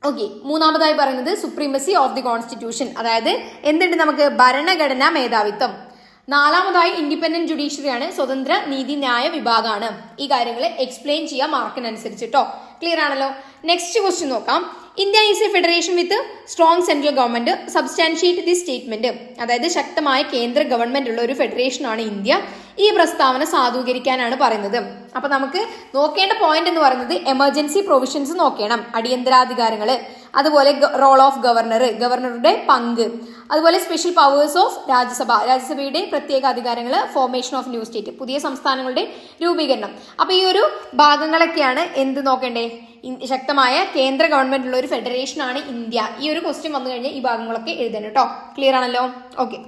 ഓക്കെ, മൂന്നാമതായി പറയുന്നത് സുപ്രീമസി ഓഫ് ദി കോൺസ്റ്റിറ്റ്യൂഷൻ, അതായത് എന്തുണ്ട് നമുക്ക് ഭരണഘടനാ മേധാവിത്വം. നാലാമതായി ഇൻഡിപെൻഡന്റ് ജുഡീഷ്യറി ആണ്, സ്വതന്ത്ര നീതിന്യായ വിഭാഗമാണ്. ഈ കാര്യങ്ങൾ എക്സ്പ്ലെയിൻ ചെയ്യാം മാർക്കിനനുസരിച്ചിട്ടോ. ക്ലിയർ ആണല്ലോ. നെക്സ്റ്റ് ക്വസ്റ്റ്യൻ നോക്കാം. India is A federation with strong central government. Substantiate the statement, അതായത് ശക്തമായ കേന്ദ്ര ഗവൺമെന്റ് ഉള്ള ഒരു ഫെഡറേഷൻ ആണ് ഇന്ത്യ. ഈ പ്രസ്താവന സാധൂകരിക്കാനാണ് പറയുന്നത്. അപ്പൊ നമുക്ക് നോക്കേണ്ട പോയിന്റ് എന്ന് പറയുന്നത് എമർജൻസി പ്രൊവിഷൻസ് നോക്കണം, അടിയന്തരാധികാരങ്ങൾ, അതുപോലെ റോൾ ഓഫ് ഗവർണറുടെ പങ്ക്, അതുപോലെ സ്പെഷ്യൽ പവേഴ്സ് ഓഫ് രാജ്യസഭയുടെ പ്രത്യേക അധികാരങ്ങൾ, ഫോർമേഷൻ ഓഫ് ന്യൂ സ്റ്റേറ്റ്, പുതിയ സംസ്ഥാനങ്ങളുടെ രൂപീകരണം. അപ്പൊ ഈ ഒരു ഭാഗങ്ങളൊക്കെയാണ് എന്ത് നോക്കണ്ടേ, ശക്തമായ കേന്ദ്ര ഗവൺമെന്റ് ഉള്ള ഒരു ഫെഡറേഷൻ ആണ് ഇന്ത്യ. ഈ ഒരു ക്വസ്റ്റ്യൻ വന്നു കഴിഞ്ഞാൽ ഈ ഭാഗങ്ങളൊക്കെ എഴുതണം കേട്ടോ. ക്ലിയർ ആണല്ലോ. ഓക്കെ,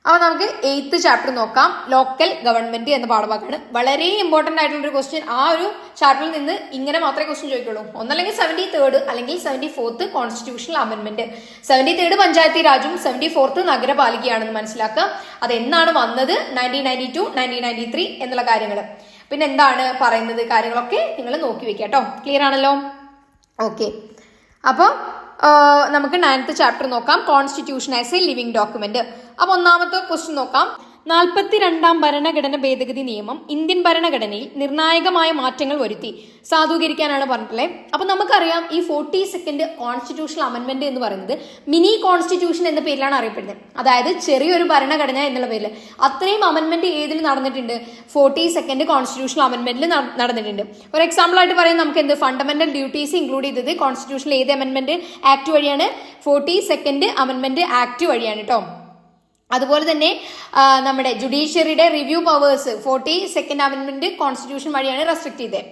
അപ്പൊ നമുക്ക് 8th ചാപ്റ്റർ നോക്കാം. ലോക്കൽ ഗവൺമെന്റ് എന്ന പാഠഭാഗമാണ്. വളരെ ഇമ്പോർട്ടന്റ് ആയിട്ടുള്ള ഒരു ക്വസ്റ്റ്യൻ. ആ ഒരു ചാപ്റ്ററിൽ നിന്ന് ഇങ്ങനെ മാത്രമേ ക്വസ്റ്റ്യൻ ചോദിക്കുള്ളൂ. ഒന്നല്ലെങ്കിൽ 73rd അല്ലെങ്കിൽ 74th കോൺസ്റ്റിറ്റ്യൂഷണൽ അമെന്റ്മെന്റ്. 73rd പഞ്ചായത്തി രാജും 74th നഗരപാലികയാണെന്ന് മനസ്സിലാക്കുക. അത് എന്നാണ് വന്നത്, 1992, 1993 എന്നുള്ള കാര്യങ്ങൾ. പിന്നെ എന്താണ് പറയുന്നത് കാര്യങ്ങളൊക്കെ നിങ്ങൾ നോക്കി വെക്കുക കേട്ടോ. ക്ലിയർ ആണല്ലോ. ഓക്കെ, അപ്പോൾ നമുക്ക് 9th ചാപ്റ്റർ നോക്കാം. Constitution as A living document. അപ്പൊ ഒന്നാമത്തെ ക്വസ്റ്റ്യൻ നോക്കാം. 42ാം ഭരണഘടന ഭേദഗതി നിയമം ഇന്ത്യൻ ഭരണഘടനയിൽ നിർണായകമായ മാറ്റങ്ങൾ വരുത്തി സാധൂകരിക്കാനാണ് പറഞ്ഞിട്ടുള്ളത്. അപ്പൊ നമുക്കറിയാം ഈ 42nd കോൺസ്റ്റിറ്റ്യൂഷണൽ അമെന്റ്മെന്റ് എന്ന് പറയുന്നത് മിനി കോൺസ്റ്റിറ്റ്യൂഷൻ എന്ന പേരിലാണ് അറിയപ്പെടുന്നത്. അതായത് ചെറിയൊരു ഭരണഘടന എന്നുള്ള പേരിൽ. അത്രയും അമെന്റ്മെന്റ് ഏതിൽ നടന്നിട്ടുണ്ട്, 42nd കോൺസ്റ്റിറ്റ്യൂഷണൽ അമെന്റ്മെന്റിൽ നടന്നിട്ടുണ്ട്. ഒരു എക്സാമ്പിൾ ആയിട്ട് പറയാം, നമുക്ക് എന്ത് ഫണ്ടമെന്റൽ ഡ്യൂട്ടീസ് ഇൻക്ലൂഡ് ചെയ്തത് കോൺസ്റ്റിറ്റ്യൂഷണൽ ഏത് അമെന്റ്മെന്റ് ആക്ട് വഴിയാണ്, 42nd അമെന്റ്മെന്റ് ആക്ട് വഴിയാണ് കേട്ടോ. അതുപോലെ തന്നെ നമ്മുടെ ജുഡീഷ്യറിയുടെ review powers 42nd amendment constitution വഴിയാണ് റെസ്ട്രിക്ട് ചെയ്തത്.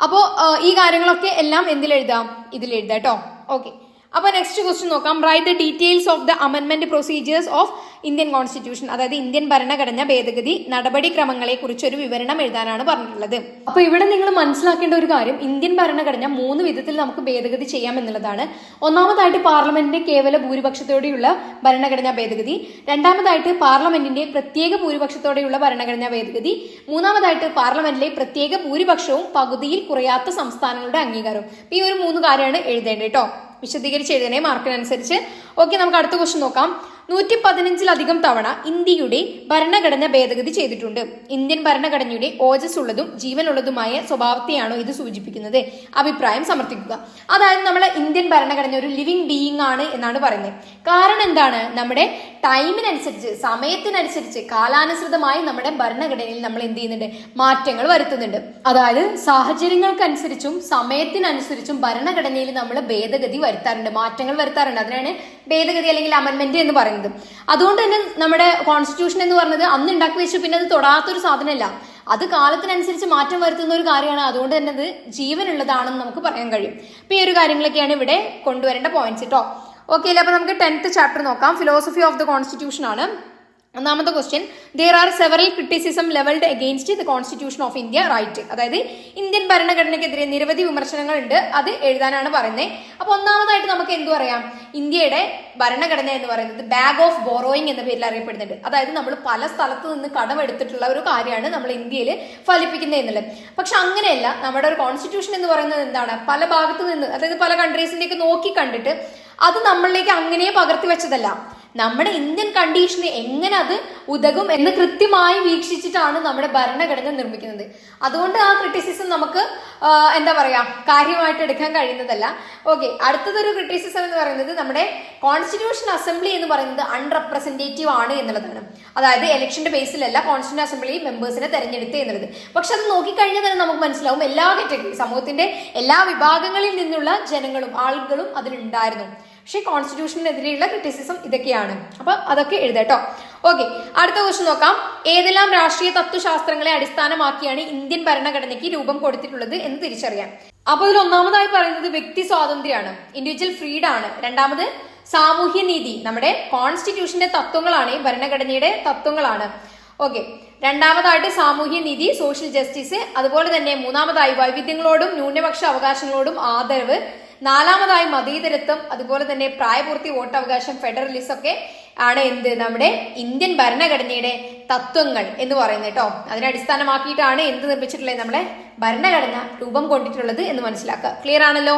അപ്പോൾ ഈ കാര്യങ്ങളൊക്കെ എല്ലാം എന്തിലെഴുതാം, ഇതിലെഴുതാം കേട്ടോ. ഓക്കെ, അപ്പൊ നെക്സ്റ്റ് ക്വസ്റ്റ്യൻ നോക്കാം. Write the details of the amendment procedures of Indian constitution, അതായത് ഇന്ത്യൻ ഭരണഘടന ഭേദഗതി നടപടിക്രമങ്ങളെ കുറിച്ച് ഒരു വിവരണം എഴുതാനാണ് പറഞ്ഞിട്ടുള്ളത്. അപ്പൊ ഇവിടെ നിങ്ങൾ മനസ്സിലാക്കേണ്ട ഒരു കാര്യം, ഇന്ത്യൻ ഭരണഘടന 3 വിധത്തിൽ നമുക്ക് ഭേദഗതി ചെയ്യാം എന്നുള്ളതാണ്. ഒന്നാമതായിട്ട് പാർലമെന്റിന്റെ കേവല ഭൂരിപക്ഷത്തോടെയുള്ള ഭരണഘടനാ ഭേദഗതി, രണ്ടാമതായിട്ട് പാർലമെന്റിന്റെ പ്രത്യേക ഭൂരിപക്ഷത്തോടെയുള്ള ഭരണഘടനാ ഭേദഗതി, മൂന്നാമതായിട്ട് പാർലമെന്റിലെ പ്രത്യേക ഭൂരിപക്ഷവും പകുതിയിൽ കുറയാത്ത സംസ്ഥാനങ്ങളുടെ അംഗീകാരവും. ഈ ഒരു 3 കാര്യമാണ് എഴുതേണ്ടത് കേട്ടോ. വിശദീകരിച്ച് എഴുതണേ മാർക്കിനനുസരിച്ച്. ഓക്കെ, നമുക്ക് അടുത്ത ക്വസ്റ്റ്യൻ നോക്കാം. 115-ലധികം തവണ ഇന്ത്യയുടെ ഭരണഘടന ഭേദഗതി ചെയ്തിട്ടുണ്ട്. ഇന്ത്യൻ ഭരണഘടനയുടെ ഓജസ്സുള്ളതും ജീവനുള്ളതുമായ സ്വഭാവത്തെയാണോ ഇത് സൂചിപ്പിക്കുന്നത്? അഭിപ്രായം സമർത്ഥിക്കുക. അതായത് നമ്മളെ ഇന്ത്യൻ ഭരണഘടന ഒരു ലിവിങ് ബീയിങ് ആണ് എന്നാണ് പറയുന്നത്. കാരണം എന്താണ്, നമ്മുടെ ടൈമിനനുസരിച്ച്, സമയത്തിനനുസരിച്ച്, കാലാനുസൃതമായി നമ്മുടെ ഭരണഘടനയിൽ നമ്മൾ എന്ത് ചെയ്യുന്നുണ്ട്, മാറ്റങ്ങൾ വരുത്തുന്നുണ്ട്. അതായത് സാഹചര്യങ്ങൾക്കനുസരിച്ചും സമയത്തിനനുസരിച്ചും ഭരണഘടനയിൽ നമ്മൾ ഭേദഗതി വരുത്താറുണ്ട്, മാറ്റങ്ങൾ വരുത്താറുണ്ട്. അതിനാണ് ഭേദഗതി അല്ലെങ്കിൽ അമെന്റ്മെന്റ് എന്ന് പറയുന്നത്. അതുകൊണ്ട് തന്നെ നമ്മുടെ കോൺസ്റ്റിറ്റ്യൂഷൻ എന്ന് പറഞ്ഞത് അന്ന് ഉണ്ടാക്കി വെച്ചു പിന്നെ അത് തൊടാത്തൊരു സാധനമല്ല, അത് കാലത്തിനനുസരിച്ച് മാറ്റം വരുത്തുന്ന ഒരു കാര്യമാണ്. അതുകൊണ്ട് തന്നെ അത് ജീവനുള്ളതാണെന്ന് നമുക്ക് പറയാൻ കഴിയും. അപ്പൊ ഈ ഒരു കാര്യങ്ങളൊക്കെയാണ് ഇവിടെ കൊണ്ടുവരേണ്ട പോയിന്റ്സ് കേട്ടോ. ഓക്കെ അല്ലേ, അപ്പൊ നമുക്ക് 10th ചാപ്റ്റർ നോക്കാം. ഫിലോസഫി ഓഫ് ദ കോൺസ്റ്റിറ്റ്യൂഷൻ ആണ്. ഒന്നാമത്തെ question, there are several criticism leveled against the constitution of India, right? അതായത് ഇന്ത്യൻ ഭരണഘടനയ്ക്കെതിരെ നിരവധി വിമർശനങ്ങൾ ഉണ്ട്, അത് എഴുതാനാണ് പറയുന്നത്. അപ്പൊ ഒന്നാമതായിട്ട് നമുക്ക് എന്തു പറയാം, ഇന്ത്യയുടെ ഭരണഘടന എന്ന് പറയുന്നത് ബാഗ് ഓഫ് ബോറോയിങ് എന്ന പേരിൽ അറിയപ്പെടുന്നുണ്ട്. അതായത് നമ്മൾ പല സ്ഥലത്ത് നിന്ന് കടമെടുത്തിട്ടുള്ള ഒരു കാര്യമാണ് നമ്മൾ ഇന്ത്യയിൽ ഫലിപ്പിക്കുന്നത് എന്നുള്ളത്. പക്ഷെ അങ്ങനെയല്ല, നമ്മുടെ ഒരു കോൺസ്റ്റിറ്റ്യൂഷൻ എന്ന് പറയുന്നത് എന്താണ്, പല ഭാഗത്ത് നിന്ന്, അതായത് പല കൺട്രീസിന്റെയൊക്കെ നോക്കി കണ്ടിട്ട് അത് നമ്മളിലേക്ക് അങ്ങനെ പകർത്തി വെച്ചതല്ല. നമ്മുടെ ഇന്ത്യൻ കണ്ടീഷന് എങ്ങനെ അത് ഉതകും എന്ന് കൃത്യമായി വീക്ഷിച്ചിട്ടാണ് നമ്മുടെ ഭരണഘടന നിർമ്മിക്കുന്നത്. അതുകൊണ്ട് ആ ക്രിറ്റിസിസം നമുക്ക് എന്താ പറയാ, കാര്യമായിട്ട് എടുക്കാൻ കഴിയുന്നതല്ല. ഓക്കെ, അടുത്തതൊരു ക്രിറ്റിസിസം എന്ന് പറയുന്നത് നമ്മുടെ കോൺസ്റ്റിറ്റ്യൂഷൻ അസംബ്ലി എന്ന് പറയുന്നത് അൺറെപ്രസെന്റേറ്റീവ് ആണ് എന്നുള്ളതാണ്. അതായത് ഇലക്ഷന്റെ ബേസിലല്ല കോൺസ്റ്റിറ്റ്യൂഷൻ അസംബ്ലി മെമ്പേഴ്സിനെ തെരഞ്ഞെടുത്ത് എന്നുള്ളത്. പക്ഷെ അത് നോക്കിക്കഴിഞ്ഞാൽ തന്നെ നമുക്ക് മനസ്സിലാവും എല്ലാ കാറ്റഗറി, സമൂഹത്തിന്റെ എല്ലാ വിഭാഗങ്ങളിൽ നിന്നുള്ള ജനങ്ങളും ആളുകളും അതിലുണ്ടായിരുന്നു. പക്ഷേ കോൺസ്റ്റിറ്റ്യൂഷനെതിരെയുള്ള ക്രിറ്റിസിസം ഇതൊക്കെയാണ്. അപ്പൊ അതൊക്കെ എഴുതട്ടോ. ഓക്കെ, അടുത്ത ക്വസ്റ്റ്യൻ നോക്കാം. ഏതെല്ലാം രാഷ്ട്രീയ തത്വശാസ്ത്രങ്ങളെ അടിസ്ഥാനമാക്കിയാണ് ഇന്ത്യൻ ഭരണഘടനയ്ക്ക് രൂപം കൊടുത്തിട്ടുള്ളത് എന്ന് തിരിച്ചറിയാം. അപ്പൊ ഇതിൽ ഒന്നാമതായി പറയുന്നത് വ്യക്തി സ്വാതന്ത്ര്യമാണ്, ഇൻഡിവിജ്വൽ ഫ്രീഡം ആണ്. രണ്ടാമത് സാമൂഹ്യ നീതി, നമ്മുടെ കോൺസ്റ്റിറ്റ്യൂഷന്റെ തത്വങ്ങളാണ്, ഈ ഭരണഘടനയുടെ തത്വങ്ങളാണ്. ഓക്കെ, രണ്ടാമതായിട്ട് സാമൂഹ്യ നീതി, സോഷ്യൽ ജസ്റ്റിസ്. അതുപോലെ തന്നെ മൂന്നാമതായി വൈവിധ്യങ്ങളോടും ന്യൂനപക്ഷ അവകാശങ്ങളോടും ആദരവ്. നാലാമതായി മതേതരത്വം, അതുപോലെ തന്നെ പ്രായപൂർത്തി, വോട്ടവകാശം, ഫെഡറലിസം ഒക്കെ ആണ് എന്ത് നമ്മുടെ ഇന്ത്യൻ ഭരണഘടനയുടെ തത്വങ്ങൾ എന്ന് പറയുന്നത് കേട്ടോ. അതിനെ അടിസ്ഥാനമാക്കിയിട്ടാണ് എന്ത് നിർമ്മിച്ചിട്ടുള്ളത്, നമ്മുടെ ഭരണഘടന രൂപം കൊണ്ടിട്ടുള്ളത് എന്ന് മനസ്സിലാക്കുക. ക്ലിയർ ആണല്ലോ?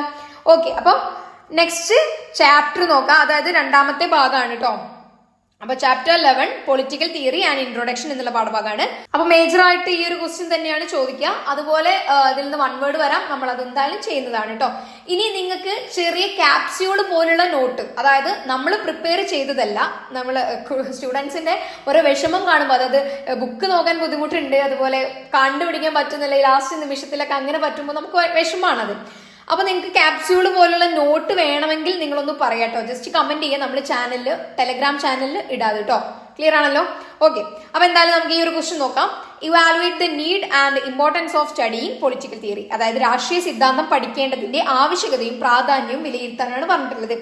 ഓക്കെ, അപ്പൊ നെക്സ്റ്റ് ചാപ്റ്റർ നോക്കാം, അതായത് രണ്ടാമത്തെ ഭാഗമാണ് കേട്ടോ. അപ്പൊ chapter 11 political theory and introduction എന്നുള്ള പാഠഭാഗമാണ്. അപ്പൊ മേജർ ആയിട്ട് ഈ ഒരു ക്വസ്റ്റ്യൻ തന്നെയാണ് ചോദിക്കുക. അതുപോലെ ഇതിൽ നിന്ന് വൺ വേർഡ് വരാം, നമ്മൾ അത് എന്തായാലും ചെയ്യുന്നതാണ് കേട്ടോ. ഇനി നിങ്ങൾക്ക് ചെറിയ ക്യാപ്സ്യൂൾ പോലുള്ള നോട്ട്, അതായത് നമ്മൾ പ്രിപ്പയർ ചെയ്തതല്ല, നമ്മൾ സ്റ്റുഡൻസിന്റെ ഓരോ വിഷമം കാണുമ്പോൾ, അതായത് ബുക്ക് നോക്കാൻ ബുദ്ധിമുട്ടുണ്ട്, അതുപോലെ കണ്ടുപിടിക്കാൻ പറ്റുന്നില്ല, ലാസ്റ്റ് നിമിഷത്തിലൊക്കെ അങ്ങനെ പറ്റുമ്പോൾ നമുക്ക് വിഷമാണത്. അപ്പൊ നിങ്ങൾക്ക് ക്യാപ്സ്യൂൾ പോലുള്ള നോട്ട് വേണമെങ്കിൽ നിങ്ങളൊന്ന് പറയാട്ടോ, ജസ്റ്റ് കമന്റ് ചെയ്യുക, നമ്മുടെ ചാനലിൽ, ടെലഗ്രാം ചാനലിൽ ഇടാതെ കേട്ടോ. ക്ലിയർ ആണല്ലോ? ഓക്കെ, അപ്പൊ എന്തായാലും നമുക്ക് ഈ ഒരു ക്വസ്റ്റ്യൻ നോക്കാം. Evaluate the need and importance of studying political theory, അതായത് രാഷ്ട്രീയ സിദ്ധാന്തം പഠിക്കേണ്ടതിന്റെ ആവശ്യകതയും പ്രാധാന്യവും വിലയിരുത്താനാണ് പറഞ്ഞിട്ടുള്ളത്.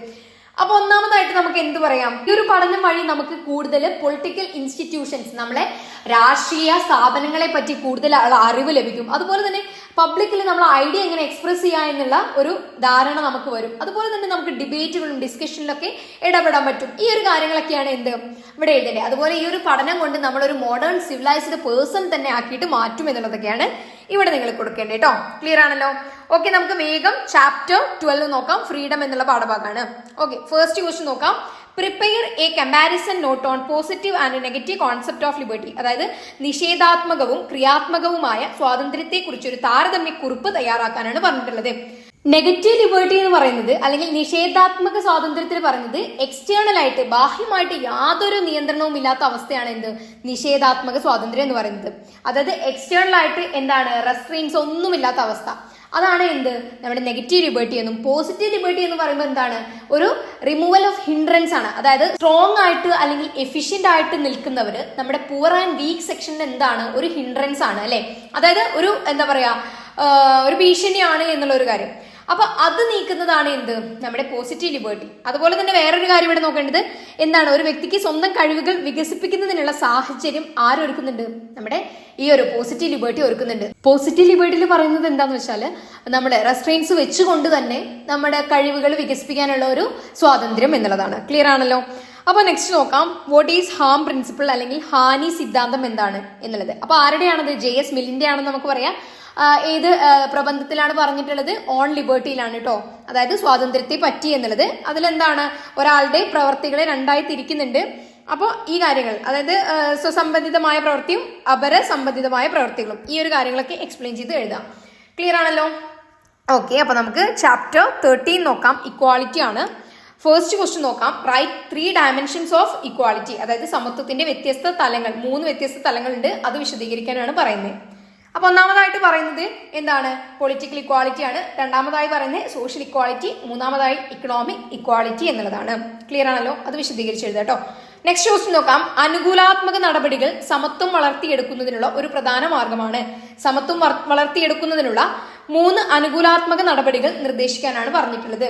അപ്പൊ ഒന്നാമതായിട്ട് നമുക്ക് എന്ത് പറയാം, ഈ ഒരു പഠനം വഴി നമുക്ക് കൂടുതൽ പൊളിറ്റിക്കൽ ഇൻസ്റ്റിറ്റ്യൂഷൻസ്, നമ്മളെ രാഷ്ട്രീയ സ്ഥാപനങ്ങളെ പറ്റി കൂടുതൽ അറിവ് ലഭിക്കും. അതുപോലെ തന്നെ പബ്ലിക്കിൽ നമ്മൾ ഐഡിയ എങ്ങനെ എക്സ്പ്രസ് ചെയ്യുക എന്നുള്ള ഒരു ധാരണ നമുക്ക് വരും. അതുപോലെ തന്നെ നമുക്ക് ഡിബേറ്റുകളും ഡിസ്കഷനിലൊക്കെ ഇടപെടാൻ പറ്റും. ഈ ഒരു കാര്യങ്ങളൊക്കെയാണ് എന്ത് ഇവിടെ എഴുതേണ്ടത്. അതുപോലെ ഈ ഒരു പഠനം കൊണ്ട് നമ്മളൊരു മോഡേൺ സിവിലൈസ്ഡ് പേഴ്സൺ തന്നെ ആക്കിയിട്ട് മാറ്റും എന്നുള്ളതൊക്കെയാണ് ഇവിടെ നിങ്ങൾ കൊടുക്കേണ്ടത് കേട്ടോ. ക്ലിയർ ആണല്ലോ? ഓക്കെ, നമുക്ക് വേഗം ചാപ്റ്റർ 12 നോക്കാം. ഫ്രീഡം എന്നുള്ള പാഠഭാഗമാണ്. ഓക്കെ, ഫസ്റ്റ് ക്വസ്റ്റ്യൻ നോക്കാം. Prepare a comparison note on positive and negative concept of liberty, അതായത് നിഷേധാത്മകവും ക്രിയാത്മകവുമായ സ്വാതന്ത്ര്യത്തെ കുറിച്ച് ഒരു താരതമ്യ കുറിപ്പ് തയ്യാറാക്കാനാണ് പറഞ്ഞിട്ടുള്ളത്. നെഗറ്റീവ് ലിബർട്ടി എന്ന് പറയുന്നത്, അല്ലെങ്കിൽ നിഷേധാത്മക സ്വാതന്ത്ര്യത്തിൽ പറയുന്നത്, എക്സ്റ്റേണൽ ആയിട്ട്, ബാഹ്യമായിട്ട് യാതൊരു നിയന്ത്രണവും ഇല്ലാത്ത അവസ്ഥയാണ് എന്ത് നിഷേധാത്മക സ്വാതന്ത്ര്യം എന്ന് പറയുന്നത്. അതായത് എക്സ്റ്റേണൽ ആയിട്ട് എന്താണ്, റെസ്ട്രെയിൻസ് ഒന്നുമില്ലാത്ത അവസ്ഥ, അതാണ് എന്ത് നമ്മുടെ നെഗറ്റീവ് ലിബർട്ടി എന്നും. പോസിറ്റീവ് ലിബർട്ടി എന്ന് പറയുമ്പോൾ എന്താണ്, ഒരു റിമൂവൽ ഓഫ് ഹിൻഡ്രൻസ് ആണ്. അതായത് സ്ട്രോങ് ആയിട്ട് അല്ലെങ്കിൽ എഫിഷ്യന്റ് ആയിട്ട് നിൽക്കുന്നവര് നമ്മുടെ പുവർ ആൻഡ് വീക്ക് സെക്ഷനിൽ എന്താണ്, ഒരു ഹിൻഡ്രൻസ് ആണ് അല്ലെ. അതായത് ഒരു എന്താ പറയാ, ഒരു ഭീഷണിയാണ് എന്നുള്ള ഒരു കാര്യം. അപ്പൊ അത് നീക്കുന്നതാണ് എന്ത് നമ്മുടെ പോസിറ്റീവ് ലിബർട്ടി. അതുപോലെ തന്നെ വേറൊരു കാര്യം ഇവിടെ നോക്കേണ്ടത് എന്താണ്, ഒരു വ്യക്തിക്ക് സ്വന്തം കഴിവുകൾ വികസിപ്പിക്കുന്നതിനുള്ള സാഹചര്യം ആരൊരുക്കുന്നുണ്ട്, നമ്മുടെ ഈ ഒരു പോസിറ്റീവ് ലിബർട്ടി ഒരുക്കുന്നുണ്ട്. പോസിറ്റീവ് ലിബർട്ടിയിൽ പറയുന്നത് എന്താന്ന് വെച്ചാൽ, നമ്മുടെ റെസ്ട്രെയിൻസ് വെച്ചുകൊണ്ട് തന്നെ നമ്മുടെ കഴിവുകൾ വികസിപ്പിക്കാനുള്ള ഒരു സ്വാതന്ത്ര്യം എന്നുള്ളതാണ്. ക്ലിയർ ആണല്ലോ? അപ്പൊ നെക്സ്റ്റ് നോക്കാം, വാട്ട് ഈസ് ഹാം പ്രിൻസിപ്പിൾ, അല്ലെങ്കിൽ ഹാനി സിദ്ധാന്തം എന്താണ് എന്നുള്ളത്. അപ്പൊ ആരുടെയാണത്, JS മില്ലിന്റെ ആണെന്ന് നമുക്ക് പറയാം. ഏത് പ്രബന്ധത്തിലാണ് പറഞ്ഞിട്ടുള്ളത്, ഓൺ ലിബർട്ടിയിലാണ് കേട്ടോ. അതായത് സ്വാതന്ത്ര്യത്തെ പറ്റി എന്നുള്ളത്. അതിലെന്താണ്, ഒരാളുടെ പ്രവർത്തികളെ രണ്ടായി തിരിക്കുന്നുണ്ട്. അപ്പോൾ ഈ കാര്യങ്ങൾ, അതായത് സ്വസംബന്ധിതമായ പ്രവൃത്തിയും അപരസംബന്ധിതമായ പ്രവൃത്തികളും, ഈ ഒരു കാര്യങ്ങളൊക്കെ എക്സ്പ്ലെയിൻ ചെയ്ത് എഴുതാം. ക്ലിയർ ആണല്ലോ? ഓക്കെ, അപ്പൊ നമുക്ക് ചാപ്റ്റർ 13 നോക്കാം. ഇക്വാളിറ്റി ആണ്. ഫസ്റ്റ് ക്വസ്റ്റ്യൻ നോക്കാം. റൈറ്റ് 3 ഡയമെൻഷൻസ് ഓഫ് ഇക്വാളിറ്റി, അതായത് സമത്വത്തിന്റെ വ്യത്യസ്ത തലങ്ങൾ, 3 വ്യത്യസ്ത തലങ്ങളുണ്ട്, അത് വിശദീകരിക്കാനാണ് പറയുന്നത്. അപ്പൊ ഒന്നാമതായിട്ട് പറയുന്നത് എന്താണ്, പൊളിറ്റിക്കൽ ഇക്വാളിറ്റി ആണ്. രണ്ടാമതായി പറയുന്നത് സോഷ്യൽ ഇക്വാളിറ്റി. മൂന്നാമതായി ഇക്കണോമിക് ഇക്വാളിറ്റി എന്നുള്ളതാണ്. ക്ലിയർ ആണല്ലോ? അത് വിശദീകരിച്ച് എഴുതാം കേട്ടോ. നെക്സ്റ്റ് ക്വസ്റ്റ്യൻ നോക്കാം. അനുകൂലാത്മക നടപടികൾ സമത്വം വളർത്തിയെടുക്കുന്നതിനുള്ള ഒരു പ്രധാന മാർഗമാണ്. സമത്വം വളർത്തിയെടുക്കുന്നതിനുള്ള 3 അനുകൂലാത്മക നടപടികൾ നിർദ്ദേശിക്കാനാണ് പറഞ്ഞിട്ടുള്ളത്.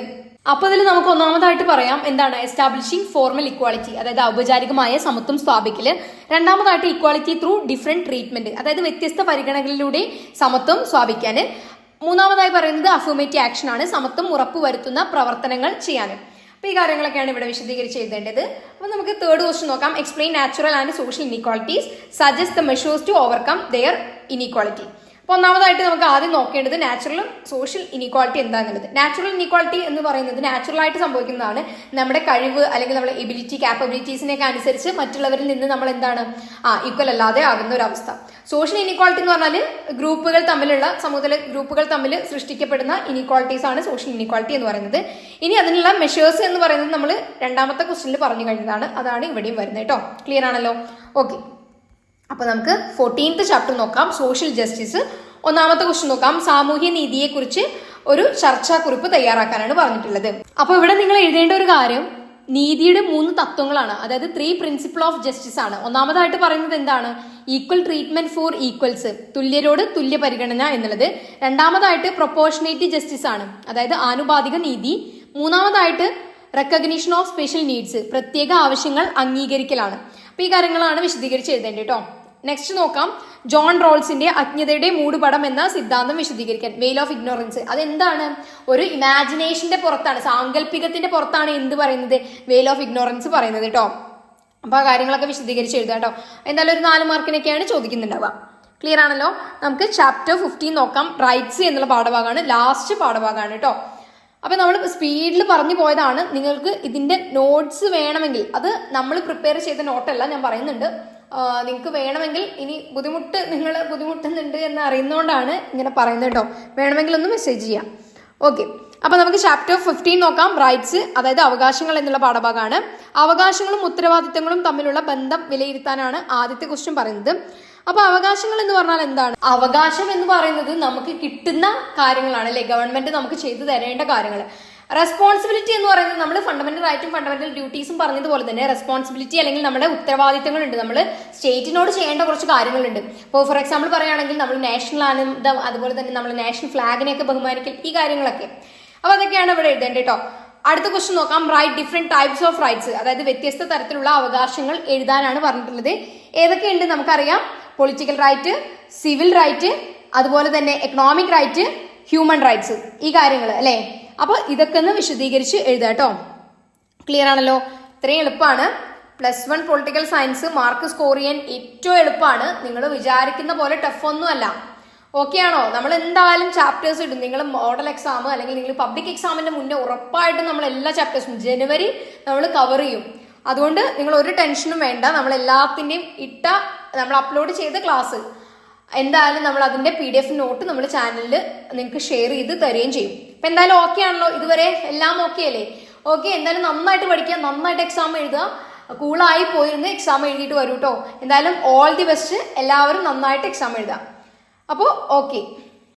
അപ്പൊ ഇതിൽ നമുക്ക് ഒന്നാമതായിട്ട് പറയാം എന്താണ്, എസ്റ്റാബ്ലിഷിംഗ് ഫോർമൽ ഇക്വാളിറ്റി, അതായത് ഔപചാരികമായ സമത്വം സ്ഥാപിക്കല്. രണ്ടാമതായിട്ട് ഇക്വാളിറ്റി ത്രൂ ഡിഫറെന്റ് ട്രീറ്റ്മെന്റ്, അതായത് വ്യത്യസ്ത പരിഗണനകളിലൂടെ സമത്വം സ്ഥാപിക്കാൻ. മൂന്നാമതായി പറയുന്നത് അഫർമേറ്റീവ് ആക്ഷൻ ആണ്, സമത്വം ഉറപ്പുവരുത്തുന്ന പ്രവർത്തനങ്ങൾ ചെയ്യാൻ. അപ്പൊ ഈ കാര്യങ്ങളൊക്കെയാണ് ഇവിടെ വിശദീകരിച്ച് എഴുതേണ്ടത്. അപ്പൊ നമുക്ക് തേർഡ് ക്വസ്റ്റ്യൻ നോക്കാം. Explain natural and social inequalities, suggest the measures to overcome their inequality. അപ്പൊ ഒന്നാമതായിട്ട് നമുക്ക് ആദ്യം നോക്കേണ്ടത് നാച്ചുറലും സോഷ്യൽ ഇൻഇക്വാളിറ്റി എന്താണെന്നുള്ളത്. നാച്ചുറൽ ഇൻഇക്വാളിറ്റി എന്ന് പറയുന്നത് നാച്ചുറൽ ആയിട്ട് സംഭവിക്കുന്നതാണ്. നമ്മുടെ കഴിവ് അല്ലെങ്കിൽ നമ്മുടെ എബിലിറ്റി, കാപ്പബിലിറ്റീസിനെയൊക്കെ അനുസരിച്ച് മറ്റുള്ളവരിൽ നിന്ന് നമ്മൾ എന്താണ് ഈക്വൽ അല്ലാതെ ആകുന്ന ഒരു അവസ്ഥ. സോഷ്യൽ ഇൻഇക്വാളിറ്റി എന്ന് പറഞ്ഞാൽ ഗ്രൂപ്പുകൾ തമ്മിലുള്ള, സമൂഹത്തിലെ ഗ്രൂപ്പുകൾ തമ്മിൽ സൃഷ്ടിക്കപ്പെടുന്ന ഇൻഇക്വാളിറ്റീസ് ആണ് സോഷ്യൽ ഇൻഇക്വാളിറ്റി എന്ന് പറയുന്നത്. ഇനി അതിനുള്ള മെഷേഴ്സ് എന്ന് പറയുന്നത് നമ്മൾ രണ്ടാമത്തെ ക്വസ്റ്റ്യനിൽ പറഞ്ഞു കഴിഞ്ഞതാണ്, അതാണ് ഇവിടെയും വരുന്നത് കേട്ടോ. ക്ലിയർ ആണല്ലോ? ഓക്കെ, അപ്പൊ നമുക്ക് 14th ചാപ്റ്റർ നോക്കാം. Social justice. ഒന്നാമത്തെ ക്വസ്റ്റ്യൻ നോക്കാം. സാമൂഹ്യ നീതിയെ കുറിച്ച് ഒരു ചർച്ചാക്കുറിപ്പ് തയ്യാറാക്കാനാണ് പറഞ്ഞിട്ടുള്ളത്. അപ്പൊ ഇവിടെ നിങ്ങൾ എഴുതേണ്ട ഒരു കാര്യം, നീതിയുടെ 3 തത്വങ്ങളാണ്. അതായത് 3 പ്രിൻസിപ്പിൾ ഓഫ് ജസ്റ്റിസ് ആണ്. ഒന്നാമതായിട്ട് പറയുന്നത് എന്താണ്? ഈക്വൽ ട്രീറ്റ്മെന്റ് ഫോർ ഈക്വൽസ്, തുല്യരോട് തുല്യ പരിഗണന എന്നുള്ളത്. രണ്ടാമതായിട്ട് പ്രൊപ്പോർഷനേറ്റ് ജസ്റ്റിസ് ആണ്, അതായത് ആനുപാതിക നീതി. മൂന്നാമതായിട്ട് റെക്കഗ്നീഷൻ ഓഫ് സ്പെഷ്യൽ നീഡ്സ്, പ്രത്യേക ആവശ്യങ്ങൾ അംഗീകരിക്കലാണ്. അപ്പൊ ഈ കാര്യങ്ങളാണ് വിശദീകരിച്ച് എഴുതേണ്ടത് കേട്ടോ. നെക്സ്റ്റ് നോക്കാം, ജോൺ റോൾസിന്റെ അജ്ഞതയുടെ മൂടുപടം എന്ന സിദ്ധാന്തം വിശദീകരിക്കാൻ. വെയിൽ ഓഫ് ഇഗ്നോറൻസ് അതെന്താണ്? ഒരു ഇമാജിനേഷന്റെ പുറത്താണ്, സാങ്കല്പികത്തിന്റെ പുറത്താണ് എന്ത് പറയുന്നത്? വെയിൽ ഓഫ് ഇഗ്നോറൻസ് പറയുന്നത് കേട്ടോ. അപ്പൊ ആ കാര്യങ്ങളൊക്കെ വിശദീകരിച്ച് എഴുതാം കേട്ടോ. എന്തായാലും ഒരു 4 മാർക്കിനൊക്കെയാണ് ചോദിക്കുന്നുണ്ടാവുക. ക്ലിയർ ആണല്ലോ? നമുക്ക് ചാപ്റ്റർ 15 നോക്കാം. റൈറ്റ്സ് എന്നുള്ള പാഠഭാഗമാണ്, ലാസ്റ്റ് പാഠഭാഗമാണ് കേട്ടോ. അപ്പൊ നമ്മൾ സ്പീഡിൽ പറഞ്ഞു പോയതാണ്. നിങ്ങൾക്ക് ഇതിന്റെ നോട്ട്സ് വേണമെങ്കിൽ, അത് നമ്മൾ പ്രിപ്പയർ ചെയ്ത നോട്ടല്ല ഞാൻ പറയുന്നുണ്ട്, നിങ്ങൾക്ക് വേണമെങ്കിൽ ഇനി നിങ്ങൾ ബുദ്ധിമുട്ടുന്നുണ്ട് എന്ന് അറിയുന്നതുകൊണ്ടാണ് ഇങ്ങനെ പറയുന്നത് കേട്ടോ. വേണമെങ്കിൽ ഒന്ന് മെസ്സേജ് ചെയ്യാം. ഓക്കെ, അപ്പൊ നമുക്ക് ചാപ്റ്റർ 15 നോക്കാം. റൈറ്റ്സ്, അതായത് അവകാശങ്ങൾ എന്നുള്ള പാഠഭാഗമാണ്. അവകാശങ്ങളും ഉത്തരവാദിത്തങ്ങളും തമ്മിലുള്ള ബന്ധം വിലയിരുത്താനാണ് ആദ്യത്തെ ക്വസ്റ്റ്യൻ പറയുന്നത്. അപ്പൊ അവകാശങ്ങൾ എന്ന് പറഞ്ഞാൽ എന്താണ്? അവകാശം എന്ന് പറയുന്നത് നമുക്ക് കിട്ടുന്ന കാര്യങ്ങളാണ് അല്ലെ, ഗവൺമെന്റ് നമുക്ക് ചെയ്തു തരേണ്ട കാര്യങ്ങൾ. റെസ്പോൺസിബിലിറ്റി എന്ന് പറയുന്നത് നമ്മൾ ഫണ്ടമെന്റൽ റൈറ്റും ഫണ്ടമെന്റൽ ഡ്യൂട്ടീസും പറഞ്ഞതുപോലെ തന്നെ റെസ്പോൺസിബിലിറ്റി അല്ലെങ്കിൽ നമ്മുടെ ഉത്തരവാദിത്തങ്ങളുണ്ട്. നമ്മൾ സ്റ്റേറ്റിനോട് ചെയ്യേണ്ട കുറച്ച് കാര്യങ്ങളുണ്ട്. ഇപ്പോൾ ഫോർ എക്സാമ്പിൾ പറയുകയാണെങ്കിൽ നമ്മൾ നാഷണൽ ആനന്ദം, അതുപോലെ തന്നെ നമ്മൾ നാഷണൽ ഫ്ലാഗിനെയൊക്കെ ബഹുമാനിക്കൽ, ഈ കാര്യങ്ങളൊക്കെ. അപ്പൊ അതൊക്കെയാണ് ഇവിടെ എഴുതേണ്ടത് കേട്ടോ. അടുത്ത ക്വസ്റ്റ്യൻ നോക്കാം. Write different types of rights, അതായത് വ്യത്യസ്ത തരത്തിലുള്ള അവകാശങ്ങൾ എഴുതാനാണ് പറഞ്ഞിട്ടുള്ളത്. ഏതൊക്കെയുണ്ട് നമുക്കറിയാം. പൊളിറ്റിക്കൽ റൈറ്റ്, സിവിൽ റൈറ്റ്, അതുപോലെ തന്നെ എക്കണോമിക് റൈറ്റ്, ഹ്യൂമൻ റൈറ്റ്സ്, ഈ കാര്യങ്ങൾ അല്ലെ. അപ്പൊ ഇതൊക്കെ ഒന്ന് വിശദീകരിച്ച് എഴുതാം കേട്ടോ. ക്ലിയർ ആണല്ലോ? ഇത്രയും എളുപ്പമാണ്. +1 പൊളിറ്റിക്കൽ സയൻസ് മാർക്ക് സ്കോർ ചെയ്യാൻ ഏറ്റവും എളുപ്പമാണ്. നിങ്ങൾ വിചാരിക്കുന്ന പോലെ ടഫ് ഒന്നും അല്ല. ഓക്കെ ആണോ? നമ്മൾ എന്തായാലും ചാപ്റ്റേഴ്സ് ഇടും. നിങ്ങൾ മോഡൽ എക്സാം അല്ലെങ്കിൽ നിങ്ങൾ പബ്ലിക് എക്സാമിന്റെ മുന്നേ ഉറപ്പായിട്ടും നമ്മൾ എല്ലാ ചാപ്റ്റേഴ്സും ജനുവരി നമ്മൾ കവർ ചെയ്യും. അതുകൊണ്ട് നിങ്ങൾ ഒരു ടെൻഷനും വേണ്ട. നമ്മൾ എല്ലാത്തിൻ്റെയും നമ്മൾ അപ്ലോഡ് ചെയ്ത ക്ലാസ് എന്തായാലും നമ്മൾ അതിന്റെ PDF നോട്ട് നമ്മൾ ചാനലിൽ നിങ്ങൾക്ക് ഷെയർ ചെയ്ത് തരുകയും ചെയ്യും. അപ്പൊ എന്തായാലും ഓക്കെ ആണല്ലോ? ഇതുവരെ എല്ലാം ഓക്കെ അല്ലേ? ഓക്കെ, എന്തായാലും നന്നായിട്ട് പഠിക്കുക, നന്നായിട്ട് എക്സാം എഴുതുക. കൂളായി പോയിരുന്ന് എക്സാം എഴുതിയിട്ട് വരൂ കേട്ടോ. എന്തായാലും ഓൾ ദി ബെസ്റ്റ്. എല്ലാവരും നന്നായിട്ട് എക്സാം എഴുതാം. അപ്പോൾ ഓക്കെ.